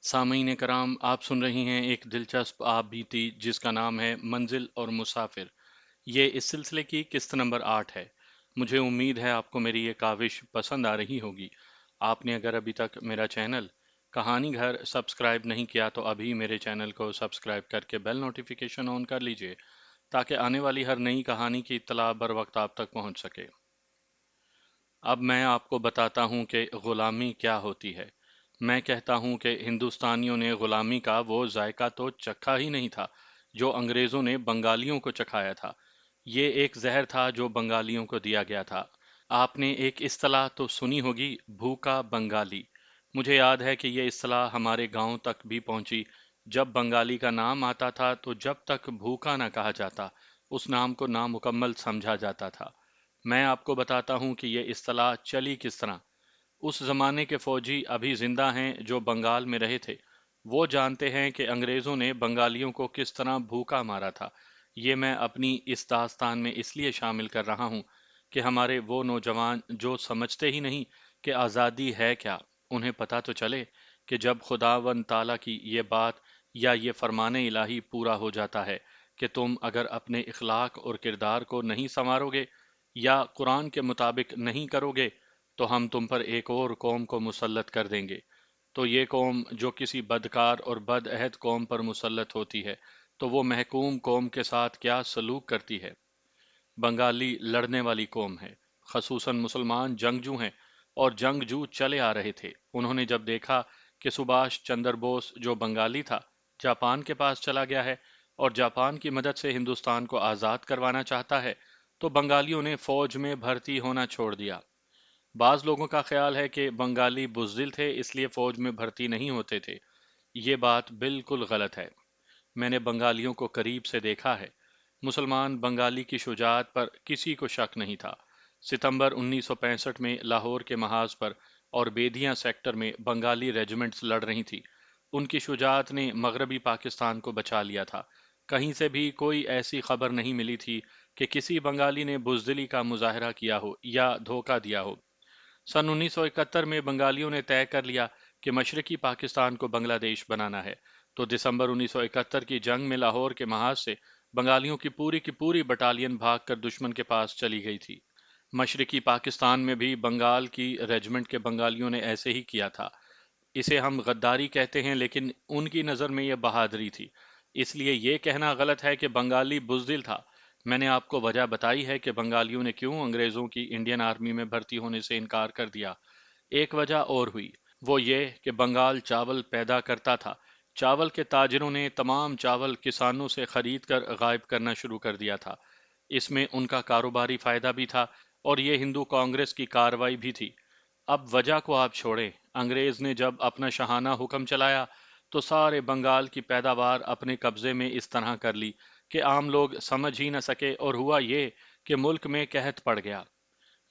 सामीन कराम, आप सुन रही हैं एक दिलचस्प आप बीती जिसका नाम है मंजिल और मुसाफिर। ये इस सिलसिले की किस्त नंबर 8 है। मुझे उम्मीद है आपको मेरी ये काविश पसंद आ रही होगी। आपने अगर अभी तक मेरा चैनल कहानी घर सब्सक्राइब नहीं किया तो अभी मेरे चैनल को सब्सक्राइब करके बेल नोटिफिकेशन ऑन कर लीजिए ताकि आने वाली हर नई कहानी की इत्तला बर वक्त आप तक पहुंच सके। अब मैं आपको बताता हूँ कि ग़ुलामी क्या होती है। मैं कहता हूँ कि हिंदुस्तानियों ने ग़ुलामी का वो जायका तो चखा ही नहीं था जो अंग्रेज़ों ने बंगालियों को चखाया था। ये एक जहर था जो बंगालियों को दिया गया था। आपने एक इस्तिलाह तो सुनी होगी, भूखा बंगाली। मुझे याद है कि ये इस्तिलाह हमारे गांव तक भी पहुंची। जब बंगाली का नाम आता था तो जब तक भूखा ना कहा जाता, उस नाम को नामुकम्मल समझा जाता था। मैं आपको बताता हूँ कि ये इस्तिलाह चली किस तरह। उस जमाने के फौजी अभी जिंदा हैं जो बंगाल में रहे थे। वो जानते हैं कि अंग्रेजों ने बंगालियों को किस तरह भूखा मारा था। ये मैं अपनी इस दास्तान में इसलिए शामिल कर रहा हूँ कि हमारे वो नौजवान जो समझते ही नहीं कि आज़ादी है क्या, उन्हें पता तो चले कि जब खुदावन ताला की ये बात या ये फरमाने इलाही पूरा हो जाता है कि तुम अगर अपने इखलाक और किरदार को नहीं संवारोगे या कुरान के मुताबिक नहीं करोगे तो हम तुम पर एक और कौम को मुसल्लत कर देंगे। तो ये कौम जो किसी बदकार और बदअहद कौम पर मुसल्लत होती है तो वो महकूम कौम के साथ क्या सलूक करती है। बंगाली लड़ने वाली कौम है, खसूसन मुसलमान जंगजू हैं और जंगजू चले आ रहे थे। उन्होंने जब देखा कि सुभाष चंद्र बोस जो बंगाली था जापान के पास चला गया है और जापान की मदद से हिंदुस्तान को आज़ाद करवाना चाहता है, तो बंगालियों ने फौज में भर्ती होना छोड़ दिया। बाज़ लोगों का ख्याल है कि बंगाली बुज़दिल थे इसलिए फौज में भर्ती नहीं होते थे। ये बात बिल्कुल गलत है। मैंने बंगालियों को करीब से देखा है। मुसलमान बंगाली की शुजाअत पर किसी को शक नहीं था। सितंबर 1965 में लाहौर के महाज पर और बेदिया सेक्टर में बंगाली रेजिमेंट्स लड़ रही थी। उनकी शुजाअत ने मगरबी पाकिस्तान को बचा लिया था। कहीं से भी कोई ऐसी खबर नहीं मिली थी कि किसी बंगाली ने बुज़दिली का मुजाहरा किया हो या धोखा दिया हो। सन 1971 में बंगालियों ने तय कर लिया कि मशरकी पाकिस्तान को बांग्लादेश बनाना है, तो दिसंबर 1971 की जंग में लाहौर के महाज से बंगालियों की पूरी बटालियन भागकर दुश्मन के पास चली गई थी। मशरकी पाकिस्तान में भी बंगाल की रेजिमेंट के बंगालियों ने ऐसे ही किया था। इसे हम गद्दारी कहते हैं लेकिन उनकी नज़र में यह बहादुरी थी। इसलिए यह कहना गलत है कि बंगाली बुज़दिल था। मैंने आपको वजह बताई है कि बंगालियों ने क्यों अंग्रेज़ों की इंडियन आर्मी में भर्ती होने से इनकार कर दिया। एक वजह और हुई, वो ये कि बंगाल चावल पैदा करता था। चावल के ताजिरों ने तमाम चावल किसानों से खरीद कर गायब करना शुरू कर दिया था। इसमें उनका कारोबारी फायदा भी था और ये हिंदू कांग्रेस की कार्रवाई भी थी। अब वजह को आप छोड़ें, अंग्रेज ने जब अपना शाहाना हुक्म चलाया तो सारे बंगाल की पैदावार अपने कब्जे में इस तरह कर ली कि आम लोग समझ ही न सके और हुआ ये कि मुल्क में कहत पड़ गया।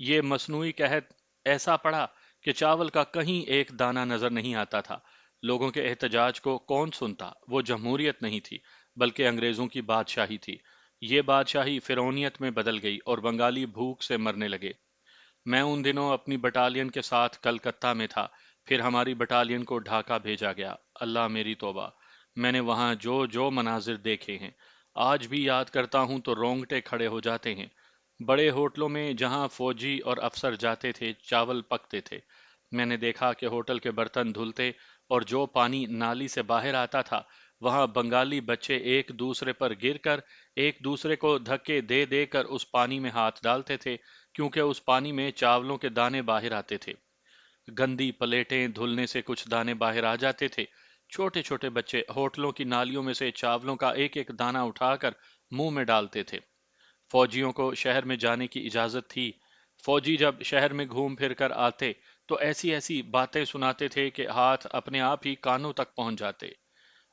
ये मसनूई कहत ऐसा पड़ा कि चावल का कहीं एक दाना नजर नहीं आता था। लोगों के एहतजाज को कौन सुनता? वो जमहूरियत नहीं थी बल्कि अंग्रेजों की बादशाही थी। ये बादशाही फिरौनियत में बदल गई और बंगाली भूख से मरने लगे। मैं उन दिनों अपनी बटालियन के साथ कलकत्ता में था। फिर हमारी बटालियन को ढाका भेजा गया। अल्लाह मेरी तौबा, मैंने वहां जो जो मनाजिर देखे हैं आज भी याद करता हूं तो रोंगटे खड़े हो जाते हैं। बड़े होटलों में जहां फौजी और अफसर जाते थे चावल पकते थे। मैंने देखा कि होटल के बर्तन धुलते और जो पानी नाली से बाहर आता था वहां बंगाली बच्चे एक दूसरे पर गिरकर एक दूसरे को धक्के दे दे कर उस पानी में हाथ डालते थे, क्योंकि उस पानी में चावलों के दाने बाहर आते थे। गंदी प्लेटें धुलने से कुछ दाने बाहर आ जाते थे। छोटे छोटे बच्चे होटलों की नालियों में से चावलों का एक एक दाना उठाकर मुंह में डालते थे। फौजियों को शहर में जाने की इजाजत थी। फौजी जब शहर में घूम फिर कर आते तो ऐसी ऐसी बातें सुनाते थे कि हाथ अपने आप ही कानों तक पहुंच जाते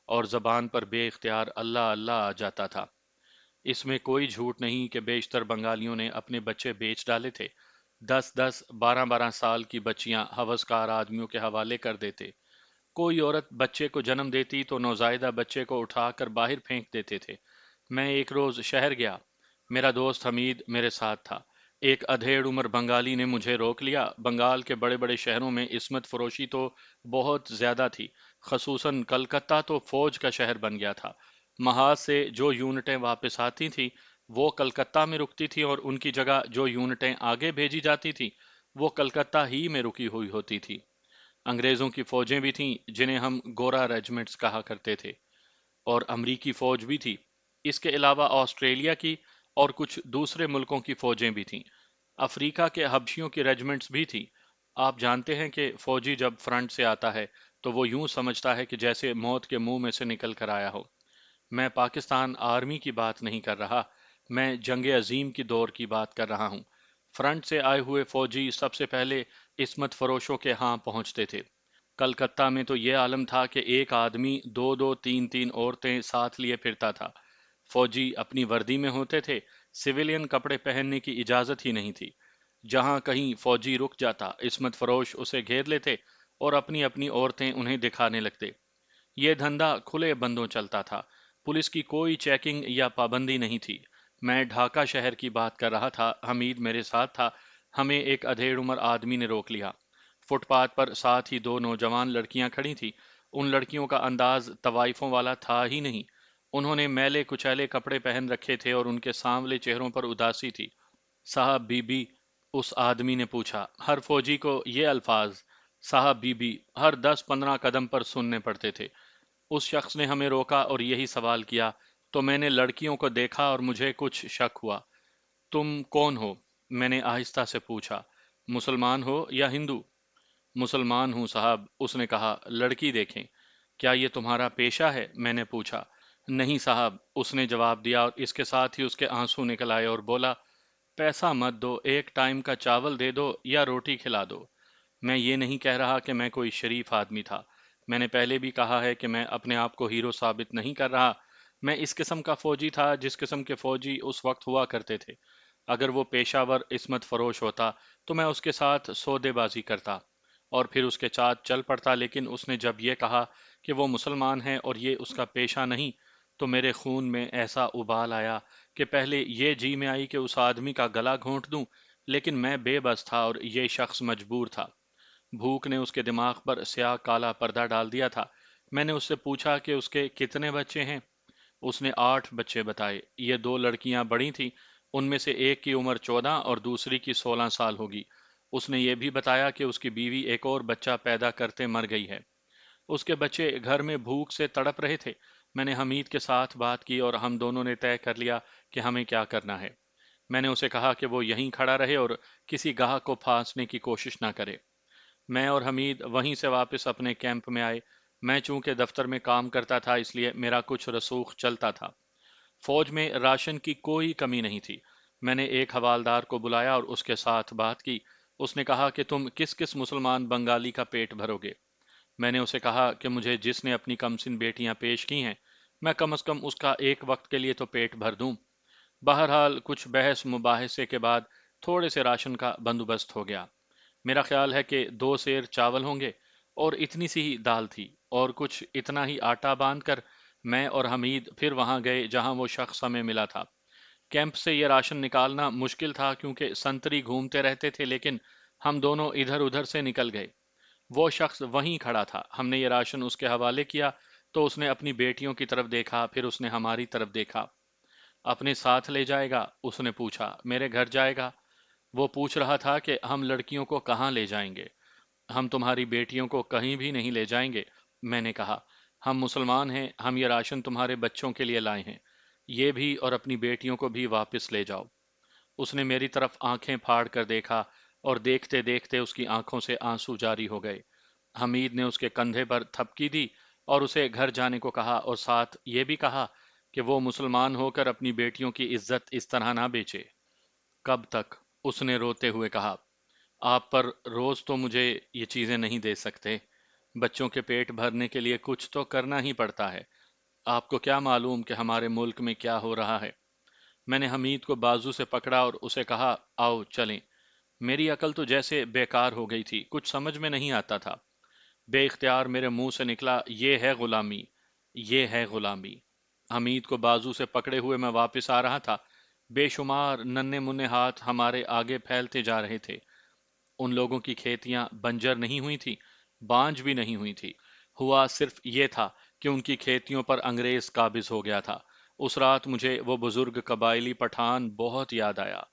और जबान पर बेख्तियार अल्लाह अल्लाह आ जाता था। इसमें कोई झूठ नहीं कि बेशतर बंगालियों ने अपने बच्चे बेच डाले थे। 10-10, 12-12 साल की बच्चियां हवसकार आदमियों के हवाले कर देते। कोई औरत बच्चे को जन्म देती तो नौजायदा बच्चे को उठाकर बाहर फेंक देते थे। मैं एक रोज शहर गया। मेरा दोस्त हमीद मेरे साथ था। ایک अधेड़ उम्र बंगाली ने मुझे रोक लिया। बंगाल के बड़े बड़े शहरों में इस्मत फरोशी तो बहुत ज्यादा थी। खसूसन कलकत्ता तो फौज का शहर बन गया था। महाज से जो यूनिटें वापस आती थी वो कलकत्ता में रुकती थी, और उनकी जगह जो यूनिटें आगे भेजी जाती थी वो कलकत्ता ही में रुकी हुई होती थी। अंग्रेजों की फौजें भी थीं जिन्हें हम गोरा रेजिमेंट्स कहा करते थे, और अमरीकी फौज भी थी। इसके अलावा ऑस्ट्रेलिया की और कुछ दूसरे मुल्कों की फौजें भी थीं। अफ्रीका के हबशियों की रेजिमेंट्स भी थी। आप जानते हैं कि फौजी जब फ्रंट से आता है तो वो यूं समझता है कि जैसे मौत के मुंह में से निकल कर आया हो। मैं पाकिस्तान आर्मी की बात नहीं कर रहा, मैं जंग अजीम की दौर की बात कर रहा हूं। फ्रंट से आए हुए फौजी सबसे पहले इस्मत फरोशों के यहाँ पहुंचते थे। कलकत्ता में तो ये आलम था कि एक आदमी दो दो तीन तीन औरतें साथ लिए फिरता था। फौजी अपनी वर्दी में होते थे, सिविलियन कपड़े पहनने की इजाजत ही नहीं थी। जहां कहीं फौजी रुक जाता, इस्मत फरोश उसे घेर लेते और अपनी अपनी औरतें उन्हें दिखाने लगते। ये धंधा खुले बंदों चलता था। पुलिस की कोई चेकिंग या पाबंदी नहीं थी। मैं ढाका शहर की बात कर रहा था, हमीद मेरे साथ था। हमें एक अधेड़ उम्र आदमी ने रोक लिया। फुटपाथ पर साथ ही दो नौजवान लड़कियां खड़ी थी। उन लड़कियों का अंदाज तवाइफों वाला था ही नहीं। उन्होंने मैले कुचैले कपड़े पहन रखे थे और उनके सांवले चेहरों पर उदासी थी। साहब बीबी, उस आदमी ने पूछा। हर फौजी को ये अल्फाज साहब बीबी हर 10-15 कदम पर सुनने पड़ते थे। उस शख्स ने हमें रोका और यही सवाल किया, तो मैंने लड़कियों को देखा और मुझे कुछ शक हुआ। तुम कौन हो? मैंने आहिस्ता से पूछा। मुसलमान हो या हिंदू? मुसलमान हूँ साहब, उसने कहा। लड़की देखें। क्या ये तुम्हारा पेशा है? मैंने पूछा। नहीं साहब, उसने जवाब दिया, और इसके साथ ही उसके आंसू निकल आए और बोला, पैसा मत दो, एक टाइम का चावल दे दो या रोटी खिला दो। मैं ये नहीं कह रहा कि मैं कोई शरीफ आदमी था। मैंने पहले भी कहा है कि मैं अपने आप को हीरो साबित नहीं कर रहा। मैं इस किस्म का फौजी था जिस किस्म के फौजी उस वक्त हुआ करते थे। अगर वो पेशावर इस्मत फरोश होता तो मैं उसके साथ सौदेबाजी करता और फिर उसके साथ चल पड़ता, लेकिन उसने जब ये कहा कि वो मुसलमान है और ये उसका पेशा नहीं, तो मेरे खून में ऐसा उबाल आया कि पहले ये जी में आई कि उस आदमी का गला घोंट दूं, लेकिन मैं बेबस था और ये शख्स मजबूर था। भूख ने उसके दिमाग पर स्याह काला पर्दा डाल दिया था। मैंने उससे पूछा कि उसके कितने बच्चे हैं। उसने 8 बच्चे बताए। ये दो लड़कियां बड़ी थीं, उनमें से एक की उम्र 14 और दूसरी की 16 साल होगी। उसने ये भी बताया कि उसकी बीवी एक और बच्चा पैदा करते मर गई है। उसके बच्चे घर में भूख से तड़प रहे थे। मैंने हमीद के साथ बात की और हम दोनों ने तय कर लिया कि हमें क्या करना है। मैंने उसे कहा कि वो यहीं खड़ा रहे और किसी गाहक को फांसने की कोशिश ना करे। मैं और हमीद वहीं से वापस अपने कैंप में आए। मैं चूंकि दफ्तर में काम करता था इसलिए मेरा कुछ रसूख चलता था। फौज में राशन की कोई कमी नहीं थी। मैंने एक हवालदार को बुलाया और उसके साथ बात की। उसने कहा कि तुम किस किस मुसलमान बंगाली का पेट भरोगे? मैंने उसे कहा कि मुझे जिसने अपनी कमसिन बेटियां पेश की हैं, मैं कम से कम उसका एक वक्त के लिए तो पेट भर दूं। बहरहाल कुछ बहस मुबाहिसे के बाद थोड़े से राशन का बंदोबस्त हो गया। मेरा ख्याल है कि 2 सेर चावल होंगे और इतनी सी ही दाल थी, और कुछ इतना ही आटा बांधकर मैं और हमीद फिर वहां गए जहां वो शख्स हमें मिला था। कैंप से ये राशन निकालना मुश्किल था क्योंकि संतरी घूमते रहते थे, लेकिन हम दोनों इधर उधर से निकल गए। वो शख्स वहीं खड़ा था। हमने ये राशन उसके हवाले किया तो उसने अपनी बेटियों की तरफ देखा, फिर उसने हमारी तरफ देखा। अपने साथ ले जाएगा? उसने पूछा। मेरे घर जाएगा? वो पूछ रहा था कि हम लड़कियों को कहाँ ले जाएंगे। हम तुम्हारी बेटियों को कहीं भी नहीं ले जाएंगे, मैंने कहा। हम मुसलमान हैं, हम ये राशन तुम्हारे बच्चों के लिए लाए हैं। ये भी और अपनी बेटियों को भी वापस ले जाओ। उसने मेरी तरफ आंखें फाड़ कर देखा और देखते देखते उसकी आंखों से आंसू जारी हो गए। हमीद ने उसके कंधे पर थपकी दी और उसे घर जाने को कहा, और साथ ये भी कहा कि वो मुसलमान होकर अपनी बेटियों की इज्जत इस तरह ना बेचे। कब तक? उसने रोते हुए कहा। आप पर रोज तो मुझे ये चीजें नहीं दे सकते। बच्चों के पेट भरने के लिए कुछ तो करना ही पड़ता है। आपको क्या मालूम कि हमारे मुल्क में क्या हो रहा है? मैंने हमीद को बाजू से पकड़ा और उसे कहा, आओ चलें। मेरी अकल तो जैसे बेकार हो गई थी, कुछ समझ में नहीं आता था। बेइख्तियार मेरे मुंह से निकला, ये है गुलामी, ये है गुलामी। हमीद को बाजू से पकड़े हुए मैं वापस आ रहा था। बेशुमार नन्हे मुन्ने हाथ हमारे आगे फैलते जा रहे थे। उन लोगों की खेतियां बंजर नहीं हुई थी, बांझ भी नहीं हुई थी। हुआ सिर्फ ये था कि उनकी खेतियों पर अंग्रेज काबिज हो गया था। उस रात मुझे वो बुजुर्ग कबायली पठान बहुत याद आया।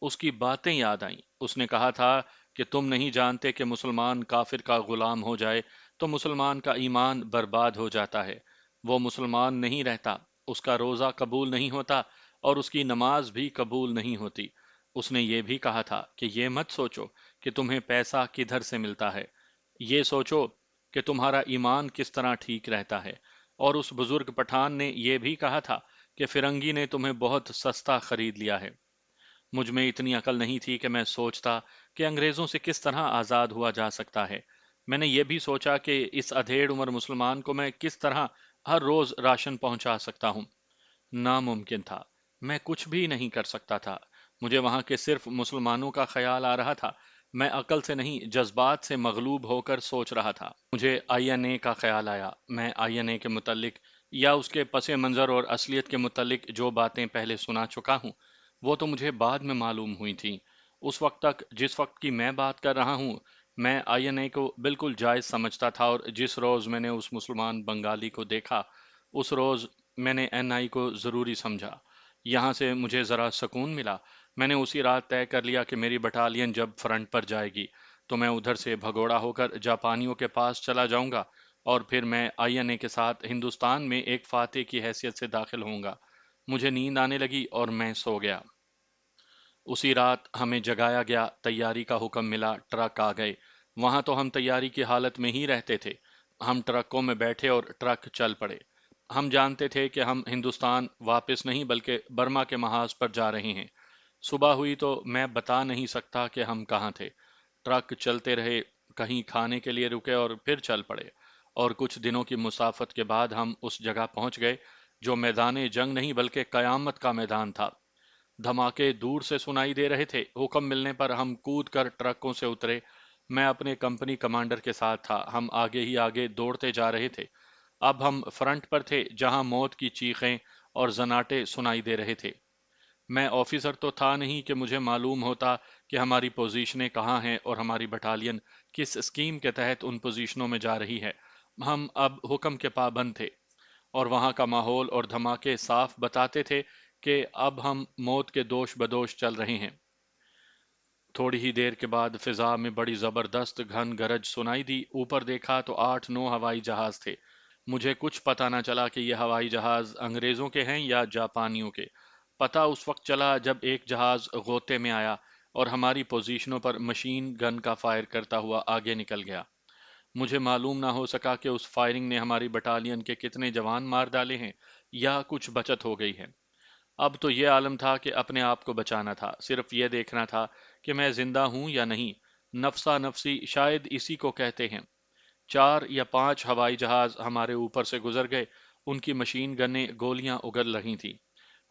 उसकी बातें याद आईं। उसने कहा था कि तुम नहीं जानते कि मुसलमान काफिर का गुलाम हो जाए तो मुसलमान का ईमान बर्बाद हो जाता है। वो मुसलमान नहीं रहता, उसका रोजा कबूल नहीं होता और उसकी नमाज भी कबूल नहीं होती। उसने ये भी कहा था कि ये मत सोचो कि तुम्हें पैसा किधर से मिलता है, ये सोचो कि तुम्हारा ईमान किस तरह ठीक रहता है। और उस बुजुर्ग पठान ने यह भी कहा था कि फिरंगी ने तुम्हें बहुत सस्ता खरीद लिया है। मुझ में इतनी अकल नहीं थी कि मैं सोचता कि अंग्रेजों से किस तरह आज़ाद हुआ जा सकता है। मैंने ये भी सोचा कि इस अधेड़ उम्र मुसलमान को मैं किस तरह हर रोज राशन पहुंचा सकता हूं। नामुमकिन था। मैं कुछ भी नहीं कर सकता था। मुझे वहां के सिर्फ मुसलमानों का ख्याल आ रहा था। मैं अकल से नहीं, जज्बात से मगलूब होकर सोच रहा था। मुझे आईएनए का ख्याल आया। मैं आईएनए के मुतल्लिक या उसके पसे मंजर और असलियत के मुतल्लिक जो बातें पहले सुना चुका हूँ, वो तो मुझे बाद में मालूम हुई थी। उस वक्त तक, जिस वक्त की मैं बात कर रहा हूँ, मैं आईएनए को बिल्कुल जायज समझता था, और जिस रोज मैंने उस मुसलमान बंगाली को देखा, उस रोज मैंने एनआई को ज़रूरी समझा। यहाँ से मुझे ज़रा सुकून मिला। मैंने उसी रात तय कर लिया कि मेरी बटालियन जब फ्रंट पर जाएगी तो मैं उधर से भगोड़ा होकर जापानियों के पास चला जाऊंगा, और फिर मैं आईएनए के साथ हिंदुस्तान में एक फाते की हैसियत से दाखिल होऊंगा। मुझे नींद आने लगी और मैं सो गया। उसी रात हमें जगाया गया, तैयारी का हुक्म मिला, ट्रक आ गए। वहां तो हम तैयारी की हालत में ही रहते थे। हम ट्रकों में बैठे और ट्रक चल पड़े। हम जानते थे कि हम हिंदुस्तान वापस नहीं बल्कि बर्मा के महाज पर जा रहे हैं। सुबह हुई तो मैं बता नहीं सकता कि हम कहाँ थे। ट्रक चलते रहे, कहीं खाने के लिए रुके और फिर चल पड़े। और कुछ दिनों की मुसाफत के बाद हम उस जगह पहुंच गए जो मैदान जंग नहीं बल्कि कयामत का मैदान था। धमाके दूर से सुनाई दे रहे थे। हुक्म मिलने पर हम कूद कर ट्रकों से उतरे। मैं अपने कंपनी कमांडर के साथ था। हम आगे ही आगे दौड़ते जा रहे थे। अब हम फ्रंट पर थे, जहां मौत की चीखें और जनाटे सुनाई दे रहे थे। मैं ऑफिसर तो था नहीं कि मुझे मालूम होता कि हमारी पोजीशनें कहाँ हैं और हमारी बटालियन किस स्कीम के तहत उन पोजीशनों में जा रही है। हम अब हुक्म के पाबंद थे, और वहां का माहौल और धमाके साफ बताते थे कि अब हम मौत के दोष बदोश चल रहे हैं। थोड़ी ही देर के बाद फिजा में बड़ी जबरदस्त घन गरज सुनाई दी। ऊपर देखा तो 8-9 हवाई जहाज थे। मुझे कुछ पता न चला कि ये हवाई जहाज अंग्रेजों के हैं या जापानियों के। पता उस वक्त चला जब एक जहाज गोते में आया और हमारी पोजीशनों पर मशीन गन का फायर करता हुआ आगे निकल गया। मुझे मालूम ना हो सका कि उस फायरिंग ने हमारी बटालियन के कितने जवान मार डाले हैं या कुछ बचत हो गई है। अब तो ये आलम था कि अपने आप को बचाना था। सिर्फ ये देखना था कि मैं जिंदा हूं या नहीं। नफसा नफसी शायद इसी को कहते हैं। 4 या 5 हवाई जहाज हमारे ऊपर से गुजर गए। उनकी मशीन गनें गोलियां उगल रही थी।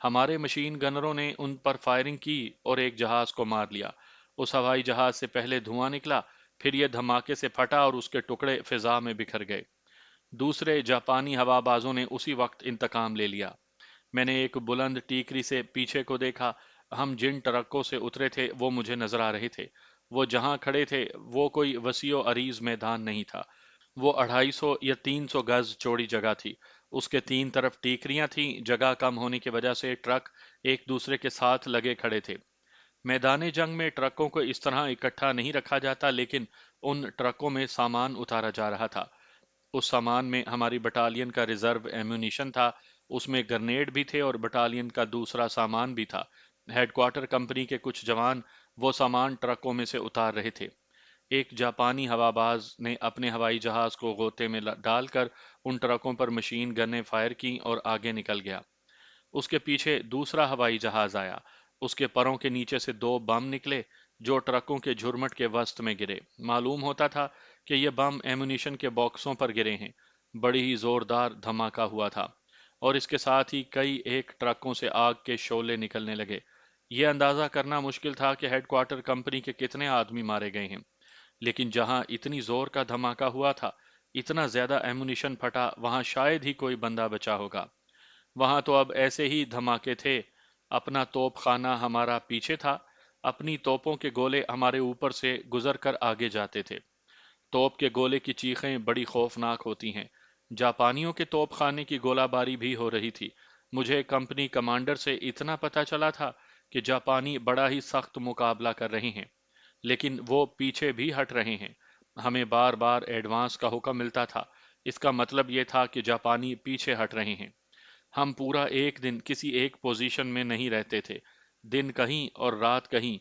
हमारे मशीन गनरों ने उन पर फायरिंग की और एक जहाज को मार लिया। उस हवाई जहाज से पहले धुआं निकला, फिर यह धमाके से फटा और उसके टुकड़े फिजा में बिखर गए। दूसरे जापानी हवाबाजों ने उसी वक्त इंतकाम ले लिया। मैंने एक बुलंद टीकरी से पीछे को देखा। हम जिन ट्रकों से उतरे थे वो मुझे नजर आ रहे थे। वो जहां खड़े थे वो कोई वसीओ अरीज मैदान नहीं था। वो 250 या 300 गज चौड़ी जगह थी। उसके तीन तरफ टीकरियां थीं। जगह कम होने की वजह से ट्रक एक दूसरे के साथ लगे खड़े थे। मैदान जंग में ट्रकों को इस तरह इकट्ठा नहीं रखा जाता, लेकिन उन ट्रकों में सामान उतारा जा रहा था। उस सामान में हमारी बटालियन का रिजर्व एम्यूनिशन था। उसमें ग्रेनेड भी थे और बटालियन का दूसरा सामान भी था। हेडक्वार्टर कंपनी के कुछ जवान वो सामान ट्रकों में से उतार रहे थे। एक जापानी हवाबाज ने अपने हवाई जहाज को गोते में डालकर उन ट्रकों पर मशीन गनें फायर की और आगे निकल गया। उसके पीछे दूसरा हवाई जहाज आया। उसके परों के नीचे से 2 बम निकले जो ट्रकों के झुरमट के वस्त में गिरे। मालूम होता था कि ये बम एमुनिशन के बॉक्सों पर गिरे हैं। बड़ी ही जोरदार धमाका हुआ था, और इसके साथ ही कई एक ट्रकों से आग के शोले निकलने लगे। यह अंदाजा करना मुश्किल था कि हेडक्वार्टर कंपनी के कितने आदमी मारे गए हैं। लेकिन जहां इतनी जोर का धमाका हुआ था, इतना ज्यादा एमुनिशन फटा, वहां शायद ही कोई बंदा बचा होगा। वहां तो अब ऐसे ही धमाके थे अपना तोप खाना हमारा पीछे था। अपनी तोपों के गोले हमारे ऊपर से गुजर कर आगे जाते थे। तोप के गोले की चीखें बड़ी खौफनाक होती हैं। जापानियों के तोप खाने की गोलाबारी भी हो रही थी। मुझे कंपनी कमांडर से इतना पता चला था कि जापानी बड़ा ही सख्त मुकाबला कर रहे हैं, लेकिन वो पीछे भी हट रहे हैं। हमें बार बार एडवांस का हुक्म मिलता था। इसका मतलब ये था कि जापानी पीछे हट रहे हैं। हम पूरा एक दिन किसी एक पोजीशन में नहीं रहते थे, दिन कहीं और रात कहीं।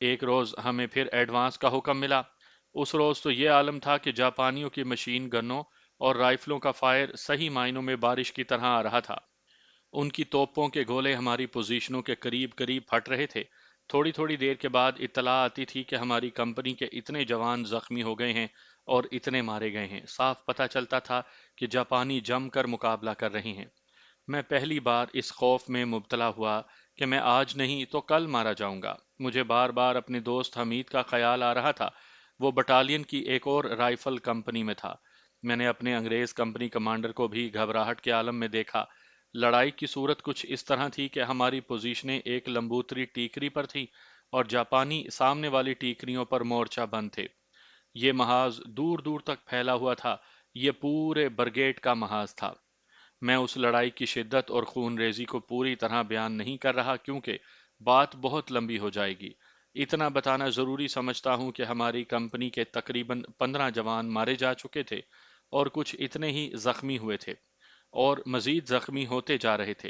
एक रोज हमें फिर एडवांस का हुक्म मिला। उस रोज तो ये आलम था कि जापानियों की मशीन गनों और राइफलों का फायर सही मायनों में बारिश की तरह आ रहा था। उनकी तोपों के गोले हमारी पोजीशनों के करीब करीब फट रहे थे। थोड़ी थोड़ी देर के बाद इत्तला आती थी कि हमारी कंपनी के इतने जवान जख्मी हो गए हैं और इतने मारे गए हैं। साफ पता चलता था कि जापानी जमकर मुकाबला कर रहे हैं। मैं पहली बार इस खौफ में मुब्तला हुआ कि मैं आज नहीं तो कल मारा जाऊंगा। मुझे बार बार अपने दोस्त हमीद का ख्याल आ रहा था। वो बटालियन की एक और राइफल कंपनी में था। मैंने अपने अंग्रेज कंपनी कमांडर को भी घबराहट के आलम में देखा। लड़ाई की सूरत कुछ इस तरह थी कि हमारी पोजीशनें एक लंबूतरी टीकरी पर थी और जापानी सामने वाली टीकरियों पर मोर्चा बंद थे। ये महाज दूर दूर तक फैला हुआ था। ये पूरे ब्रिगेड का महाज था। मैं उस लड़ाई की शिद्दत और खूनरेजी को पूरी तरह बयान नहीं कर रहा, क्योंकि बात बहुत लंबी हो जाएगी। इतना बताना जरूरी समझता हूं कि हमारी कंपनी के तकरीबन 15 जवान मारे जा चुके थे और कुछ इतने ही जख्मी हुए थे और मजीद जख्मी होते जा रहे थे।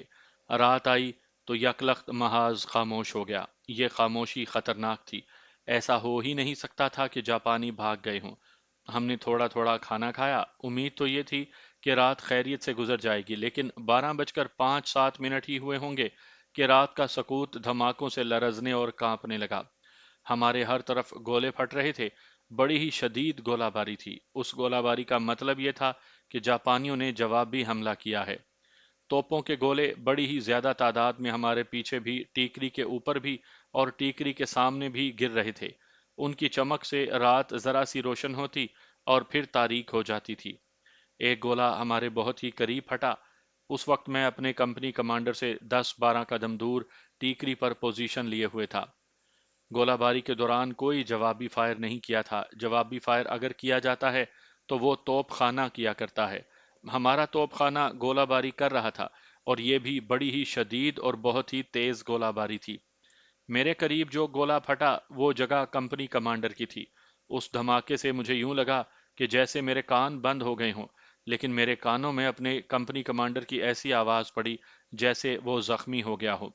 रात आई तो यकलख्त महाज खामोश हो गया। ये खामोशी खतरनाक थी। ऐसा हो ही नहीं सकता था कि जापानी भाग गए हों। हमने थोड़ा थोड़ा खाना खाया। उम्मीद तो ये थी कि रात खैरियत से गुजर जाएगी, लेकिन 12 बजकर 5-7 मिनट ही हुए होंगे कि रात का सकूत धमाकों से लरजने और कांपने लगा। हमारे हर तरफ गोले फट रहे थे। बड़ी ही शदीद गोलाबारी थी। उस गोलाबारी का मतलब यह था कि जापानियों ने जवाबी हमला किया है। तोपों के गोले बड़ी ही ज्यादा तादाद में हमारे पीछे भी, टीकरी के ऊपर भी और टीकरी के सामने भी गिर रहे थे। उनकी चमक से रात जरा सी रोशन होती और फिर तारीक हो जाती थी। एक गोला हमारे बहुत ही करीब फटा। उस वक्त मैं अपने कंपनी कमांडर से 10-12 कदम दूर टीकरी पर पोजीशन लिए हुए था। गोलाबारी के दौरान कोई जवाबी फायर नहीं किया था। जवाबी फायर अगर किया जाता है तो वो तोप खाना किया करता है। हमारा तोप खाना गोलाबारी कर रहा था और ये भी बड़ी ही शदीद और बहुत ही तेज गोलाबारी थी। मेरे करीब जो गोला फटा वो जगह कंपनी कमांडर की थी। उस धमाके से मुझे यूं लगा कि जैसे मेरे कान बंद हो गए हों, लेकिन मेरे कानों में अपने कंपनी कमांडर की ऐसी आवाज पड़ी जैसे वो जख्मी हो गया हो।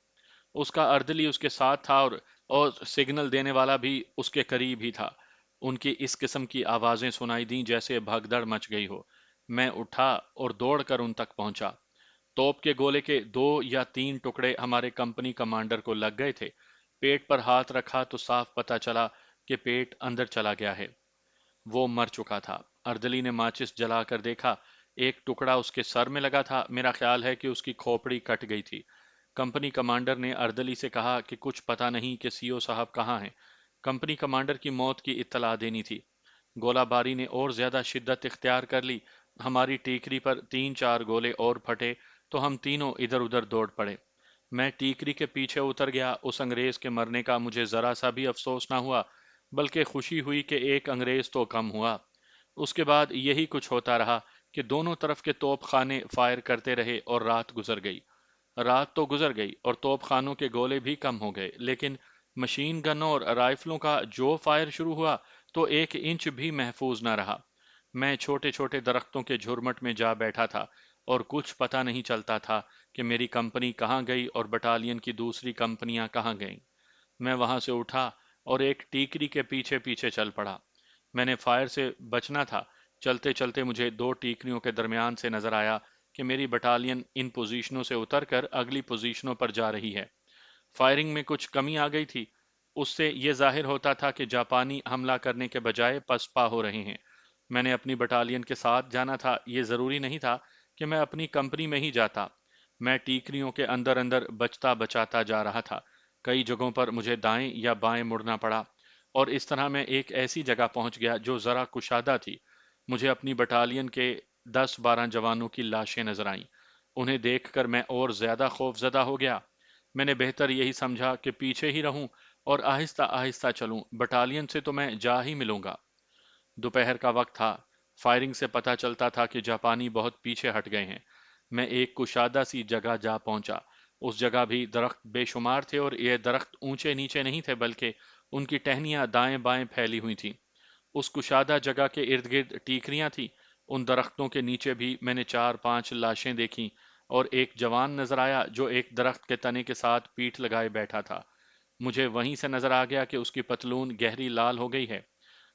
उसका अर्दली उसके साथ था और सिग्नल देने वाला भी उसके करीब ही था। उनकी इस किस्म की आवाजें सुनाई दी जैसे भगदड़ मच गई हो। मैं उठा और दौड़कर उन तक पहुंचा। तोप के गोले के 2 या 3 टुकड़े हमारे कंपनी कमांडर को लग गए थे। पेट पर हाथ रखा तो साफ पता चला कि पेट अंदर चला गया है। वो मर चुका था। अर्दली ने माचिस जलाकर देखा। एक टुकड़ा उसके सर में लगा था। मेरा ख्याल है कि उसकी खोपड़ी कट गई थी। कंपनी कमांडर ने अर्दली से कहा कि कुछ पता नहीं कि सीओ साहब कहाँ हैं। कंपनी कमांडर की मौत की इत्तला देनी थी। गोलाबारी ने और ज्यादा शिद्दत इख्तियार कर ली। हमारी टीकरी पर 3-4 गोले और फटे तो हम तीनों इधर उधर दौड़ पड़े। मैं टीकरी के पीछे उतर गया। उस अंग्रेज के मरने का मुझे जरा सा भी अफसोस ना हुआ, बल्कि खुशी हुई कि एक अंग्रेज तो कम हुआ। उसके बाद यही कुछ होता रहा कि दोनों तरफ के तोप खाने फायर करते रहे और रात गुजर गई। रात तो गुजर गई और तोप खानों के गोले भी कम हो गए, लेकिन मशीन गनों और राइफलों का जो फायर शुरू हुआ तो 1 इंच भी महफूज न रहा। मैं छोटे छोटे दरख्तों के झुरमट में जा बैठा था और कुछ पता नहीं चलता था कि मेरी कंपनी कहाँ गई और बटालियन की दूसरी कंपनियां कहाँ गईं। मैं वहां से उठा और एक टीकरी के पीछे पीछे चल पड़ा। मैंने फायर से बचना था। चलते चलते मुझे 2 टीकरियों के दरमियान से नजर आया कि मेरी बटालियन इन पोजीशनों से उतरकर अगली पोजीशनों पर जा रही है। फायरिंग में कुछ कमी आ गई थी। उससे यह जाहिर होता था कि जापानी हमला करने के बजाय पसपा हो रहे हैं। मैंने अपनी बटालियन के साथ जाना था। ये जरूरी नहीं था कि मैं अपनी कंपनी में ही जाता। मैं टीकरियों के अंदर अंदर बचता बचाता जा रहा था। कई जगहों पर मुझे दाएं या बाएं मुड़ना पड़ा और इस तरह मैं एक ऐसी जगह पहुंच गया जो जरा कुशादा थी। मुझे अपनी बटालियन के 10-12 जवानों की लाशें नजर आईं। उन्हें देखकर मैं और ज्यादा खौफजदा हो गया। میں نے بہتر یہی سمجھا کہ پیچھے ہی رہوں اور آہستہ آہستہ چلوں، بٹالین سے تو میں جا ہی ملوں گا۔ دوپہر کا وقت تھا، فائرنگ سے پتہ چلتا تھا کہ جاپانی بہت پیچھے ہٹ گئے ہیں۔ میں ایک کشادہ سی جگہ جا پہنچا۔ اس جگہ بھی درخت بے شمار تھے، اور یہ درخت اونچے نیچے نہیں تھے بلکہ ان کی ٹہنیاں دائیں بائیں پھیلی ہوئی تھیں۔ اس کشادہ جگہ کے ارد گرد ٹیکریاں تھیں۔ ان درختوں کے نیچے بھی میں نے 4 5 لاشیں دیکھیں، اور ایک جوان نظر آیا جو ایک درخت کے تنے کے ساتھ پیٹھ لگائے بیٹھا تھا۔ مجھے وہیں سے نظر آ گیا کہ اس کی پتلون گہری لال ہو گئی ہے۔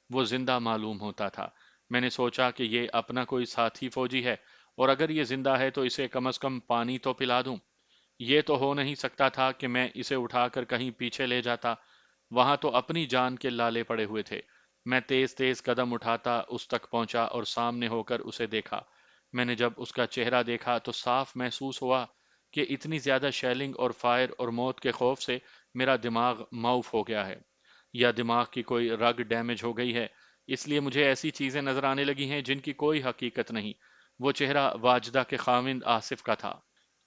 وہ زندہ معلوم ہوتا تھا۔ میں نے سوچا کہ یہ اپنا کوئی ساتھی فوجی ہے، اور اگر یہ زندہ ہے تو اسے کم از کم پانی تو پلا دوں۔ یہ تو ہو نہیں سکتا تھا کہ میں اسے اٹھا کر کہیں پیچھے لے جاتا، وہاں تو اپنی جان کے لالے پڑے ہوئے تھے۔ میں تیز تیز قدم اٹھاتا اس تک پہنچا اور سامنے ہو کر اسے دیکھا۔ میں نے جب اس کا چہرہ دیکھا تو صاف محسوس ہوا کہ اتنی زیادہ شیلنگ اور فائر اور موت کے خوف سے میرا دماغ معاف ہو گیا ہے، یا دماغ کی کوئی رگ ڈیمیج ہو گئی ہے، اس لیے مجھے ایسی چیزیں نظر آنے لگی ہیں جن کی کوئی حقیقت نہیں۔ وہ چہرہ واجدہ کے خاوند آصف کا تھا۔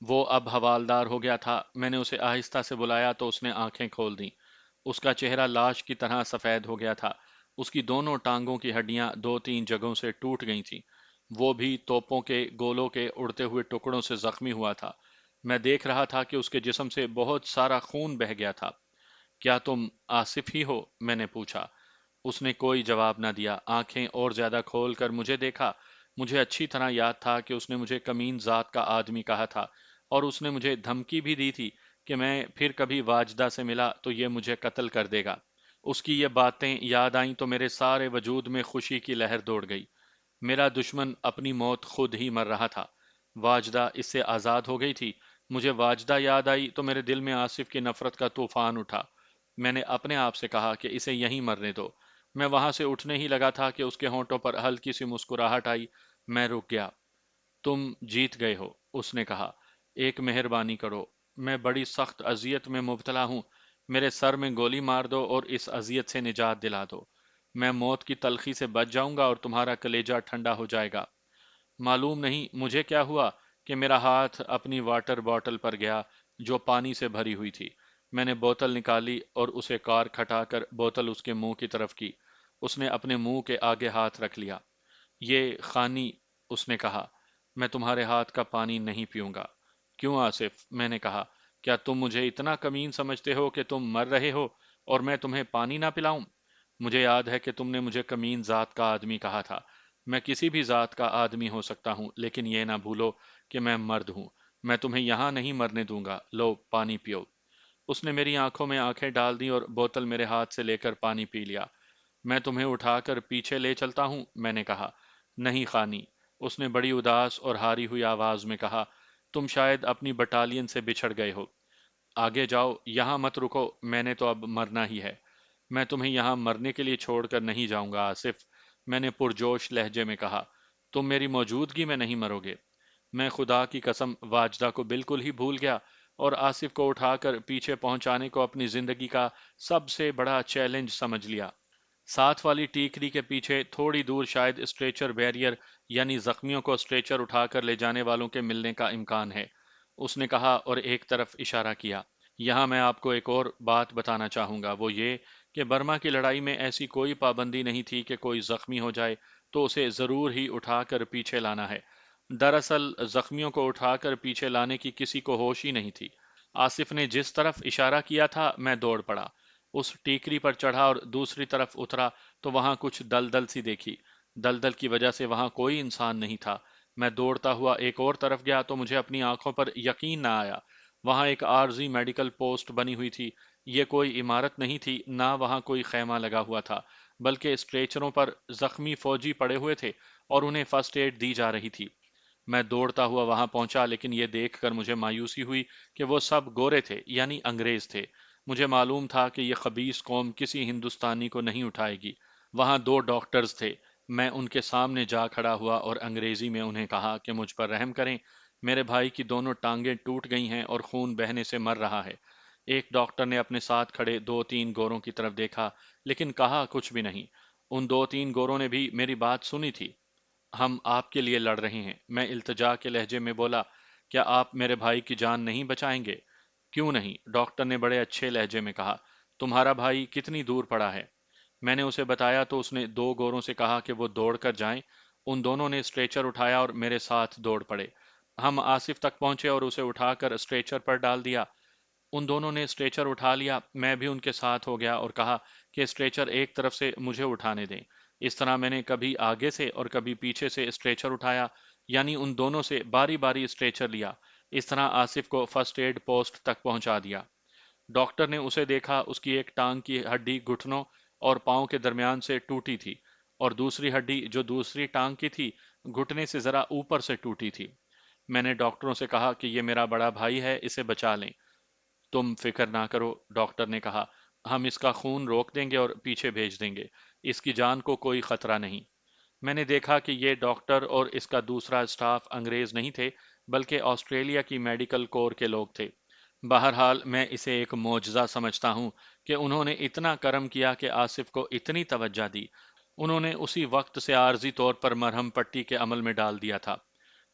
وہ اب حوالدار ہو گیا تھا۔ میں نے اسے آہستہ سے بلایا تو اس نے آنکھیں کھول دیں۔ اس کا چہرہ لاش کی طرح سفید ہو گیا تھا۔ اس کی دونوں ٹانگوں کی ہڈیاں 2 3 جگہوں سے ٹوٹ گئی تھیں۔ وہ بھی توپوں کے گولوں کے اڑتے ہوئے ٹکڑوں سے زخمی ہوا تھا۔ میں دیکھ رہا تھا کہ اس کے جسم سے بہت سارا خون بہہ گیا تھا۔ کیا تم آصف ہی ہو؟ میں نے پوچھا۔ اس نے کوئی جواب نہ دیا، آنکھیں اور زیادہ کھول کر مجھے دیکھا۔ مجھے اچھی طرح یاد تھا کہ اس نے مجھے کمین ذات کا آدمی کہا تھا، اور اس نے مجھے دھمکی بھی دی تھی کہ میں پھر کبھی واجدہ سے ملا تو یہ مجھے قتل کر دے گا۔ اس کی یہ باتیں یاد آئیں تو میرے سارے وجود میں خوشی کی لہر دوڑ گئی۔ میرا دشمن اپنی موت خود ہی مر رہا تھا۔ واجدہ اس سے آزاد ہو گئی تھی۔ مجھے واجدہ یاد آئی تو میرے دل میں آصف کی نفرت کا طوفان اٹھا۔ میں نے اپنے آپ سے کہا کہ اسے یہیں مرنے دو۔ میں وہاں سے اٹھنے ہی لگا تھا کہ اس کے ہونٹوں پر ہلکی سی مسکراہٹ آئی۔ میں رک گیا۔ تم جیت گئے ہو، اس نے کہا۔ ایک مہربانی کرو، میں بڑی سخت اذیت میں مبتلا ہوں۔ میرے سر میں گولی مار دو اور اس اذیت سے نجات دلا دو۔ میں موت کی تلخی سے بچ جاؤں گا اور تمہارا کلیجہ ٹھنڈا ہو جائے گا۔ معلوم نہیں مجھے کیا ہوا کہ میرا ہاتھ اپنی واٹر باٹل پر گیا جو پانی سے بھری ہوئی تھی۔ میں نے بوتل نکالی اور اسے کار کھٹا کر بوتل اس کے منہ کی طرف کی۔ اس نے اپنے منہ کے آگے ہاتھ رکھ لیا۔ یہ خانی، اس نے کہا، میں تمہارے ہاتھ کا پانی نہیں پیوں گا۔ کیوں آصف؟ میں نے کہا، کیا تم مجھے اتنا کمین سمجھتے ہو کہ تم مر رہے ہو اور میں تمہیں پانی نہ پلاؤں؟ مجھے یاد ہے کہ تم نے مجھے کمین ذات کا آدمی کہا تھا۔ میں کسی بھی ذات کا آدمی ہو سکتا ہوں، لیکن یہ نہ بھولو کہ میں مرد ہوں۔ میں تمہیں یہاں نہیں مرنے دوں گا۔ لو پانی پیو۔ اس نے میری آنکھوں میں آنکھیں ڈال دیں اور بوتل میرے ہاتھ سے لے کر پانی پی لیا۔ میں تمہیں اٹھا کر پیچھے لے چلتا ہوں، میں نے کہا۔ نہیں خانی، اس نے بڑی اداس اور ہاری ہوئی آواز میں کہا، تم شاید اپنی بٹالین سے بچھڑ گئے ہو۔ آگے جاؤ، یہاں مت رکو، میں نے تو اب مرنا ہی ہے۔ میں تمہیں یہاں مرنے کے لیے چھوڑ کر نہیں جاؤں گا آصف، میں نے پرجوش لہجے میں کہا۔ تم میری موجودگی میں نہیں مرو گے۔ میں خدا کی قسم واجدہ کو بالکل ہی بھول گیا، اور آصف کو اٹھا کر پیچھے پہنچانے کو اپنی زندگی کا سب سے بڑا چیلنج سمجھ لیا۔ ساتھ والی ٹیکری کے پیچھے تھوڑی دور شاید اسٹریچر بیریئر، یعنی زخمیوں کو اسٹریچر اٹھا کر لے جانے والوں کے ملنے کا امکان ہے، اس نے کہا اور ایک طرف اشارہ کیا۔ یہاں میں آپ کو ایک اور بات بتانا چاہوں گا، وہ یہ کہ برما کی لڑائی میں ایسی کوئی پابندی نہیں تھی کہ کوئی زخمی ہو جائے تو اسے ضرور ہی اٹھا کر پیچھے لانا ہے۔ دراصل زخمیوں کو اٹھا کر پیچھے لانے کی کسی کو ہوش ہی نہیں تھی۔ آصف نے جس طرف اشارہ کیا تھا میں دوڑ پڑا۔ اس ٹیکری پر چڑھا اور دوسری طرف اترا تو وہاں کچھ دلدل سی دیکھی۔ دلدل کی وجہ سے وہاں کوئی انسان نہیں تھا۔ میں دوڑتا ہوا ایک اور طرف گیا تو مجھے اپنی آنکھوں پر یقین نہ آیا۔ وہاں ایک عارضی میڈیکل پوسٹ بنی ہوئی تھی۔ یہ کوئی عمارت نہیں تھی، نہ وہاں کوئی خیمہ لگا ہوا تھا، بلکہ اسٹریچروں پر زخمی فوجی پڑے ہوئے تھے اور انہیں فرسٹ ایڈ دی جا رہی تھی۔ میں دوڑتا ہوا وہاں پہنچا، لیکن یہ دیکھ کر مجھے مایوسی ہوئی کہ وہ سب گورے تھے، یعنی انگریز تھے۔ مجھے معلوم تھا کہ یہ خبیث قوم کسی ہندوستانی کو نہیں اٹھائے گی۔ وہاں 2 ڈاکٹرز تھے۔ میں ان کے سامنے جا کھڑا ہوا اور انگریزی میں انہیں کہا کہ مجھ پر رحم کریں، میرے بھائی کی دونوں ٹانگیں ٹوٹ گئی ہیں اور خون بہنے سے مر رہا ہے۔ ایک ڈاکٹر نے اپنے ساتھ کھڑے 2 3 گوروں کی طرف دیکھا، لیکن کہا کچھ بھی نہیں۔ ان 2 3 گوروں نے بھی میری بات سنی تھی۔ ہم آپ کے لیے لڑ رہے ہیں، میں التجا کے لہجے میں بولا۔ کیا آپ میرے بھائی کی جان نہیں بچائیں گے؟ क्यों नहीं, डॉक्टर ने बड़े अच्छे लहजे में कहा। तुम्हारा भाई कितनी दूर पड़ा है? मैंने उसे बताया तो उसने दो गोरों से कहा कि वो दौड़ कर जाएं। उन दोनों ने स्ट्रेचर उठाया और मेरे साथ दौड़ पड़े। हम आसिफ तक पहुंचे और उसे उठाकर स्ट्रेचर पर डाल दिया। उन दोनों ने स्ट्रेचर उठा लिया, मैं भी उनके साथ हो गया और कहा कि स्ट्रेचर एक तरफ से मुझे उठाने दें। इस तरह मैंने कभी आगे से और कभी पीछे से स्ट्रेचर उठाया, यानी उन दोनों से बारी बारी स्ट्रेचर लिया। इस तरह आसिफ को फर्स्ट एड पोस्ट तक पहुंचा दिया। डॉक्टर ने उसे देखा, उसकी एक टांग की हड्डी घुटनों और पांव के दरमियान से टूटी थी और दूसरी हड्डी जो दूसरी टांग की थी घुटने से जरा ऊपर से टूटी थी। मैंने डॉक्टरों से कहा कि ये मेरा बड़ा भाई है, इसे बचा लें। तुम फिक्र ना करो, डॉक्टर ने कहा, हम इसका खून रोक देंगे और पीछे भेज देंगे। इसकी जान को कोई खतरा नहीं। मैंने देखा कि ये डॉक्टर और इसका दूसरा स्टाफ अंग्रेज नहीं थे, बल्कि ऑस्ट्रेलिया की मेडिकल कोर के लोग थे। बहरहाल मैं इसे एक मौजज़ा समझता हूँ कि उन्होंने इतना करम किया कि आसिफ को इतनी तवज्जो दी। उन्होंने उसी वक्त से आर्जी तौर पर मरहम पट्टी के अमल में डाल दिया था।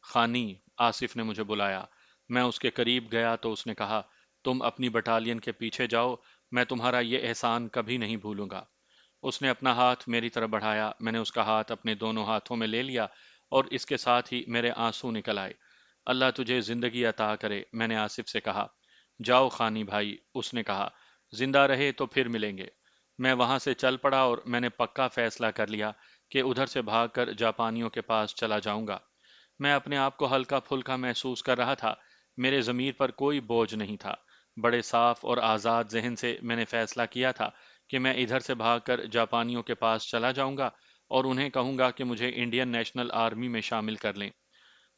खानी, आसिफ ने मुझे बुलाया। मैं उसके करीब गया तो उसने कहा, तुम अपनी बटालियन के पीछे जाओ, मैं तुम्हारा ये एहसान कभी नहीं भूलूंगा। उसने अपना हाथ मेरी तरफ बढ़ाया, मैंने उसका हाथ अपने दोनों हाथों में ले लिया और इसके साथ ही मेरे आंसू निकल आए। अल्लाह तुझे जिंदगी अता करे, मैंने आसिफ से कहा। जाओ खानी भाई, उसने कहा, जिंदा रहे तो फिर मिलेंगे। मैं वहां से चल पड़ा और मैंने पक्का फैसला कर लिया कि उधर से भागकर जापानियों के पास चला जाऊंगा। मैं अपने आप को हल्का फुल्का महसूस कर रहा था। मेरे ज़मीर पर कोई बोझ नहीं था। बड़े साफ और आज़ाद जहन से मैंने फैसला किया था कि मैं इधर से भागकर जापानियों के पास चला जाऊंगा और उन्हें कहूंगा कि मुझे इंडियन नेशनल आर्मी में शामिल कर लें।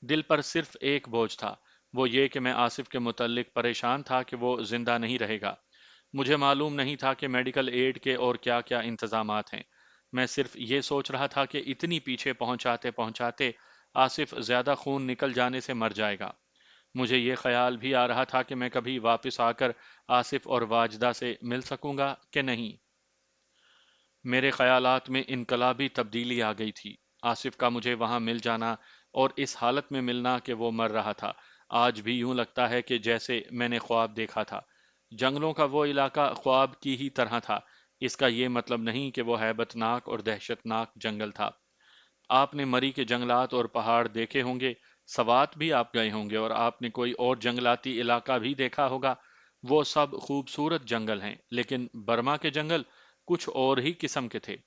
दिल पर सिर्फ एक बोझ था, वो ये कि मैं आसिफ के मुतल्लिक परेशान था कि वो जिंदा नहीं रहेगा। मुझे मालूम नहीं था कि मेडिकल एड के और क्या क्या इंतजामात हैं। मैं सिर्फ ये सोच रहा था कि इतनी पीछे पहुंचाते पहुंचाते आसिफ ज्यादा खून निकल जाने से मर जाएगा। मुझे ये ख्याल भी आ रहा था कि मैं कभी वापस आकर आसिफ और वाजदा से मिल सकूंगा कि नहीं। मेरे ख्यालात में इनकलाबी तब्दीली आ गई थी। आसिफ का मुझे वहां मिल जाना और इस हालत में मिलना कि वो मर रहा था, आज भी यूं लगता है कि जैसे मैंने ख्वाब देखा था। जंगलों का वो इलाका ख्वाब की ही तरह था। इसका ये मतलब नहीं कि वो हैबतनाक और दहशतनाक जंगल था। आपने मरी के जंगलात और पहाड़ देखे होंगे, सवात भी आप गए होंगे और आपने कोई और जंगलाती इलाका भी देखा होगा। वो सब खूबसूरत जंगल हैं, लेकिन बर्मा के जंगल कुछ और ही किस्म के थे।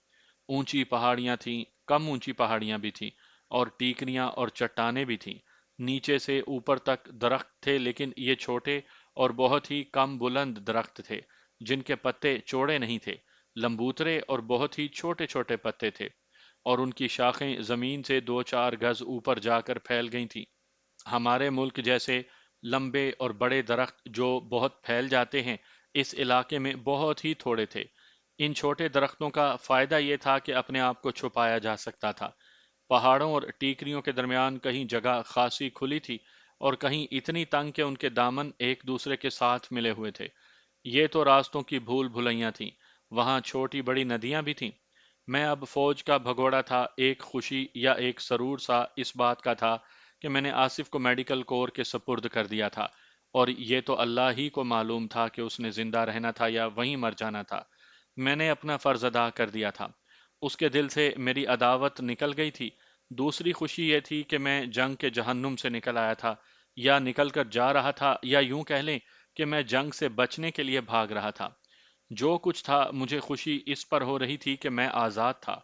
ऊंची पहाड़ियां थीं, कम ऊंची पहाड़ियां भी थीं, और टीकरियां और चट्टानें भी थीं। नीचे से ऊपर तक दरख्त थे, लेकिन ये छोटे और बहुत ही कम बुलंद दरख्त थे, जिनके पत्ते चौड़े नहीं थे, लंबूतरे और बहुत ही छोटे छोटे पत्ते थे, और उनकी शाखें जमीन से दो चार गज ऊपर जाकर फैल गई थीं। हमारे मुल्क जैसे लंबे और बड़े दरख्त जो बहुत फैल जाते हैं, इस इलाके में बहुत ही थोड़े थे। इन छोटे दरख्तों का फायदा ये था कि अपने आप को छुपाया जा सकता था। पहाड़ों और टीकरियों के दरमियान कहीं जगह खासी खुली थी और कहीं इतनी तंग कि उनके दामन एक दूसरे के साथ मिले हुए थे। ये तो रास्तों की भूल भुलैया थीं। वहां छोटी बड़ी नदियां भी थीं। मैं अब फौज का भगोड़ा था। एक खुशी या एक सरूर सा इस बात का था कि मैंने आसिफ को मेडिकल कोर के सपुर्द कर दिया था, और ये तो अल्लाह ही को मालूम था कि उसने जिंदा रहना था या वहीं मर जाना था। मैंने अपना फर्ज अदा कर दिया था। उसके दिल से मेरी अदावत निकल गई थी। दूसरी खुशी ये थी कि मैं जंग के जहन्नुम से निकल आया था, या निकल कर जा रहा था, या यूं कह लें कि मैं जंग से बचने के लिए भाग रहा था। जो कुछ था, मुझे खुशी इस पर हो रही थी कि मैं आज़ाद था।